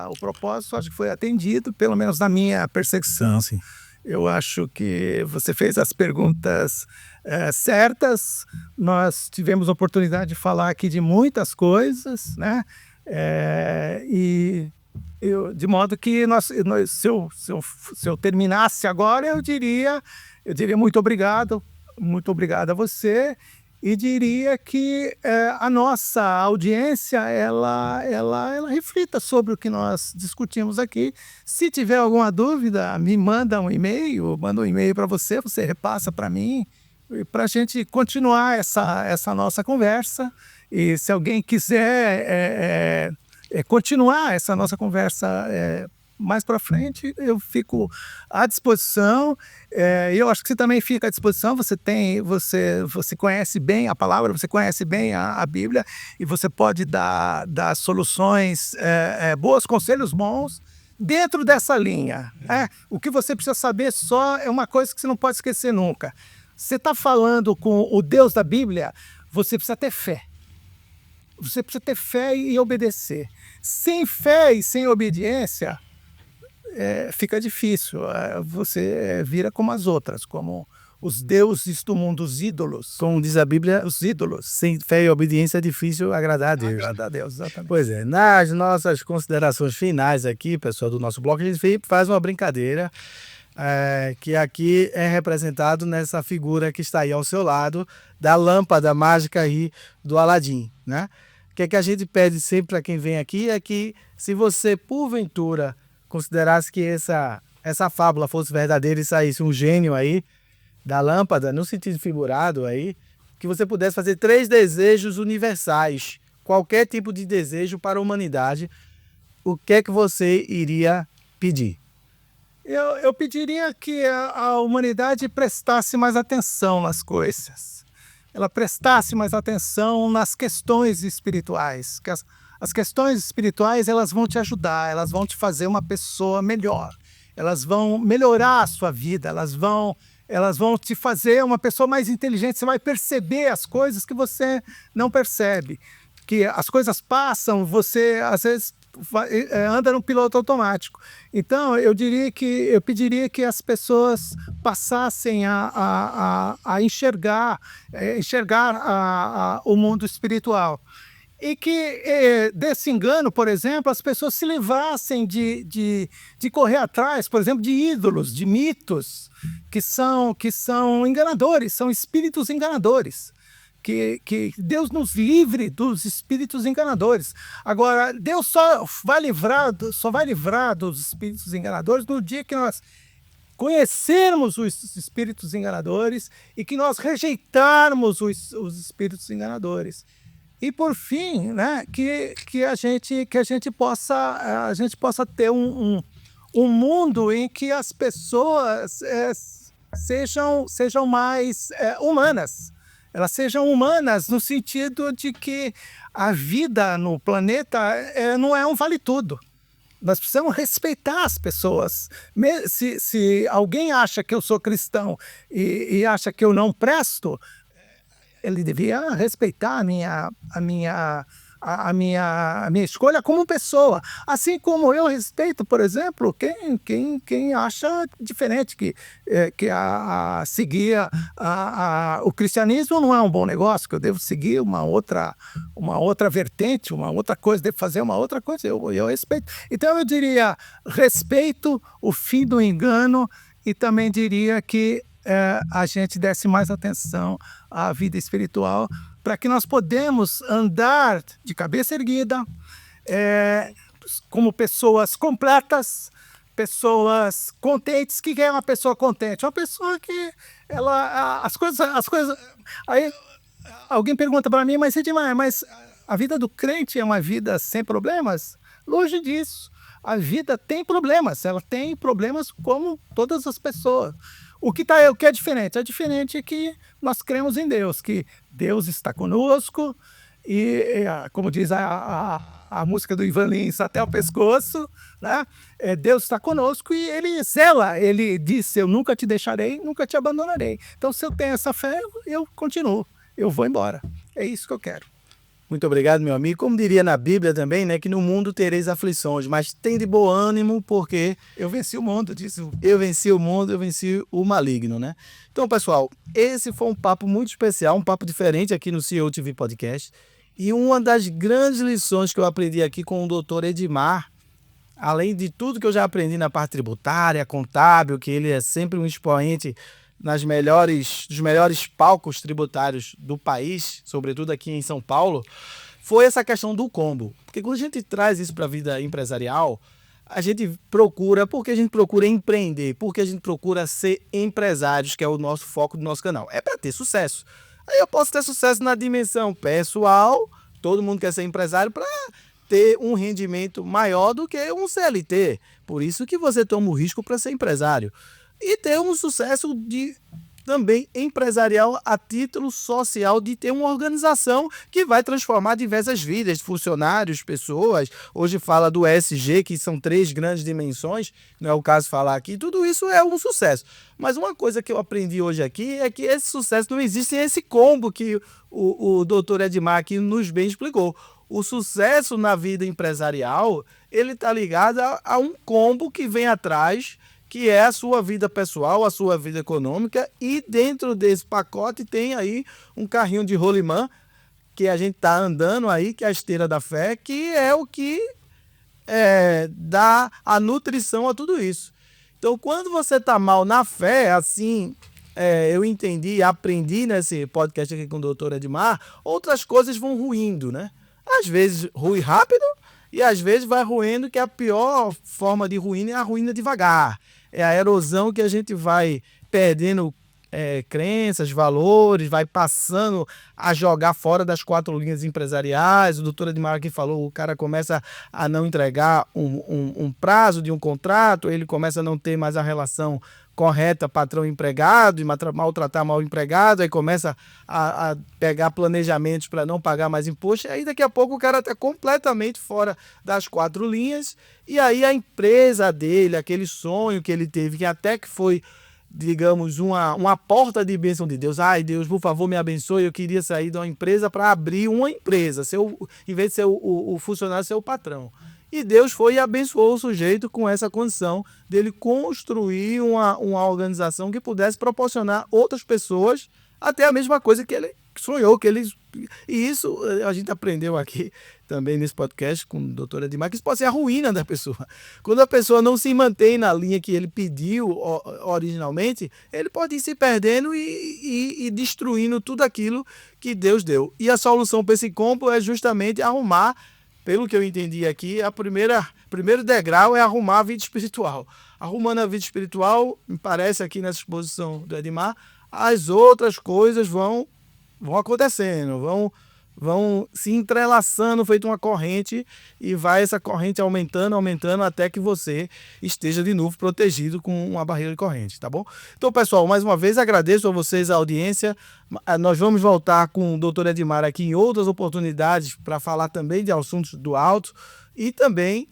o propósito, acho que foi atendido, pelo menos na minha percepção. Sim. Eu acho que você fez as perguntas certas, nós tivemos a oportunidade de falar aqui de muitas coisas, né? De modo que se eu terminasse agora, eu diria muito obrigado a você, e diria que a nossa audiência ela reflita sobre o que nós discutimos aqui. Se tiver alguma dúvida, me manda um e-mail, manda um e-mail para você repassa para mim, para a gente continuar essa nossa conversa. E se alguém quiser continuar essa nossa conversa mais para frente, eu fico à disposição. Eu acho que você também fica à disposição. Você conhece bem a palavra, você conhece bem a Bíblia, e você pode dar soluções, bons conselhos bons dentro dessa linha. O que você precisa saber só é uma coisa que você não pode esquecer nunca. Você está falando com o Deus da Bíblia, você precisa ter fé. Você precisa ter fé e obedecer. Sem fé e sem obediência, fica difícil. Você vira como as outras, como os deuses do mundo, os ídolos. Como diz a Bíblia, os ídolos. Sem fé e obediência é difícil agradar a Deus. Agradar a Deus, exatamente. Pois é, nas nossas considerações finais aqui, pessoal do nosso bloco, a gente faz uma brincadeira, que aqui é representado nessa figura que está aí ao seu lado, da lâmpada mágica aí do Aladim, né? O que é que a gente pede sempre para quem vem aqui é que, se você, porventura, considerasse que essa fábula fosse verdadeira e saísse um gênio aí da lâmpada, no sentido figurado aí, que você pudesse fazer 3 desejos universais, qualquer tipo de desejo para a humanidade, o que é que você iria pedir? Eu pediria que a humanidade prestasse mais atenção nas coisas. Ela prestasse mais atenção nas questões espirituais. Que as questões espirituais, elas vão te ajudar, elas vão te fazer uma pessoa melhor. Elas vão melhorar a sua vida, elas vão te fazer uma pessoa mais inteligente. Você vai perceber as coisas que você não percebe. Que as coisas passam, você às vezes anda no piloto automático. Então, eu pediria que as pessoas passassem a enxergar o mundo espiritual. E que desse engano, por exemplo, as pessoas se livrassem de correr atrás, por exemplo, de ídolos, de mitos, que são enganadores, são espíritos enganadores. Que Deus nos livre dos espíritos enganadores. Agora, Deus só vai livrar dos espíritos enganadores no dia que nós conhecermos os espíritos enganadores e que nós rejeitarmos os espíritos enganadores. E, por fim, né, que a gente possa ter um mundo em que as pessoas sejam mais humanas. Elas sejam humanas no sentido de que a vida no planeta não é um vale-tudo. Nós precisamos respeitar as pessoas. Se alguém acha que eu sou cristão e acha que eu não presto, ele devia respeitar a minha escolha como pessoa. Assim como eu respeito, por exemplo, quem acha diferente, que seguir o cristianismo não é um bom negócio, que eu devo seguir uma outra vertente, uma outra coisa, devo fazer uma outra coisa, eu respeito. Então eu diria, respeito o fim do engano, e também diria que a gente desse mais atenção à vida espiritual, para que nós podemos andar de cabeça erguida, como pessoas completas, pessoas contentes. O que é uma pessoa contente? Uma pessoa que as coisas. Aí alguém pergunta para mim, mas Edmar, mas a vida do crente é uma vida sem problemas? Longe disso. A vida tem problemas, ela tem problemas como todas as pessoas. O que é diferente? É diferente que nós cremos em Deus, que Deus está conosco, como diz a música do Ivan Lins, até o pescoço, né? Deus está conosco e Ele zela, Ele disse, eu nunca te deixarei, nunca te abandonarei. Então, se eu tenho essa fé, eu continuo, eu vou embora. É isso que eu quero. Muito obrigado, meu amigo. Como diria na Bíblia também, né, que no mundo tereis aflições, mas tem de bom ânimo, porque eu venci o mundo, eu venci o mundo, eu venci o maligno, né? Então, pessoal, esse foi um papo muito especial, um papo diferente aqui no CEO TV Podcast. E uma das grandes lições que eu aprendi aqui com o Dr. Edmar, além de tudo que eu já aprendi na parte tributária, contábil, que ele é sempre um expoente dos melhores palcos tributários do país, sobretudo aqui em São Paulo, foi essa questão do combo. Porque quando a gente traz isso para a vida empresarial, a gente procura empreender, porque a gente procura ser empresários, que é o nosso foco do nosso canal. É para ter sucesso. Aí eu posso ter sucesso na dimensão pessoal, todo mundo quer ser empresário para ter um rendimento maior do que um CLT. Por isso que você toma o risco para ser empresário. E ter um sucesso também empresarial a título social, de ter uma organização que vai transformar diversas vidas, funcionários, pessoas. Hoje fala do ESG, que são 3 grandes dimensões, não é o caso falar aqui, tudo isso é um sucesso. Mas uma coisa que eu aprendi hoje aqui é que esse sucesso não existe sem esse combo que o Dr. Edmar aqui nos bem explicou. O sucesso na vida empresarial, ele está ligado a um combo que vem atrás, que é a sua vida pessoal, a sua vida econômica, e dentro desse pacote tem aí um carrinho de rolimã que a gente está andando aí, que é a esteira da fé, que é o que dá a nutrição a tudo isso. Então, quando você está mal na fé, assim, eu entendi e aprendi nesse podcast aqui com o Dr. Edmar, outras coisas vão ruindo, né? Às vezes rui rápido e às vezes vai ruindo, que a pior forma de ruína é a ruína devagar. É a erosão que a gente vai perdendo crenças, valores, vai passando a jogar fora das 4 linhas empresariais. O doutor Edmar aqui falou, o cara começa a não entregar um prazo de um contrato, ele começa a não ter mais a relação correta patrão-empregado e maltratar mal o empregado, aí começa a pegar planejamentos para não pagar mais imposto, e aí daqui a pouco o cara está completamente fora das 4 linhas, e aí a empresa dele, aquele sonho que ele teve, que até que foi, digamos, uma porta de bênção de Deus. Ai, Deus, por favor, me abençoe, eu queria sair de uma empresa para abrir uma empresa, em vez de ser o funcionário, ser o patrão. E Deus foi e abençoou o sujeito com essa condição dele construir uma organização que pudesse proporcionar outras pessoas até a mesma coisa que ele sonhou. E isso a gente aprendeu aqui também nesse podcast com o doutor Edmar, que isso pode ser a ruína da pessoa. Quando a pessoa não se mantém na linha que ele pediu originalmente, ele pode ir se perdendo e destruindo tudo aquilo que Deus deu. E a solução para esse combo é justamente arrumar, pelo que eu entendi aqui, primeiro degrau é arrumar a vida espiritual. Arrumando a vida espiritual, me parece aqui nessa exposição do Edmar, as outras coisas vão acontecendo, vão se entrelaçando, feito uma corrente, e vai essa corrente aumentando até que você esteja de novo protegido com uma barreira de corrente, tá bom? Então, pessoal, mais uma vez agradeço a vocês a audiência. Nós vamos voltar com o Dr. Edmar aqui em outras oportunidades para falar também de assuntos do alto, e também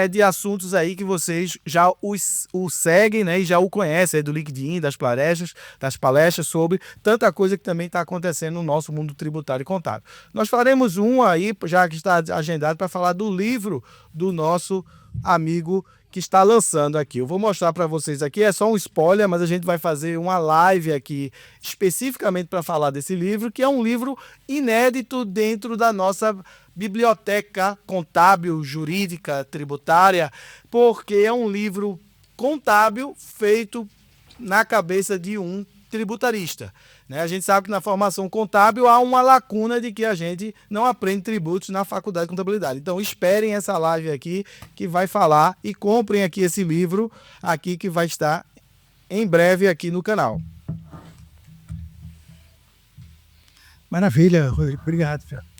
de assuntos aí que vocês já o seguem, né, e já o conhecem, do LinkedIn, das palestras sobre tanta coisa que também está acontecendo no nosso mundo tributário e contábil. Nós faremos um aí, já que está agendado, para falar do livro do nosso amigo que está lançando aqui. Eu vou mostrar para vocês aqui, é só um spoiler, mas a gente vai fazer uma live aqui especificamente para falar desse livro, que é um livro inédito dentro da nossa biblioteca contábil, jurídica, tributária, porque é um livro contábil feito na cabeça de um tributarista. Né? A gente sabe que na formação contábil há uma lacuna de que a gente não aprende tributos na faculdade de contabilidade. Então esperem essa live aqui que vai falar e comprem aqui esse livro aqui que vai estar em breve aqui no canal. Maravilha, Rodrigo. Obrigado, Fernando.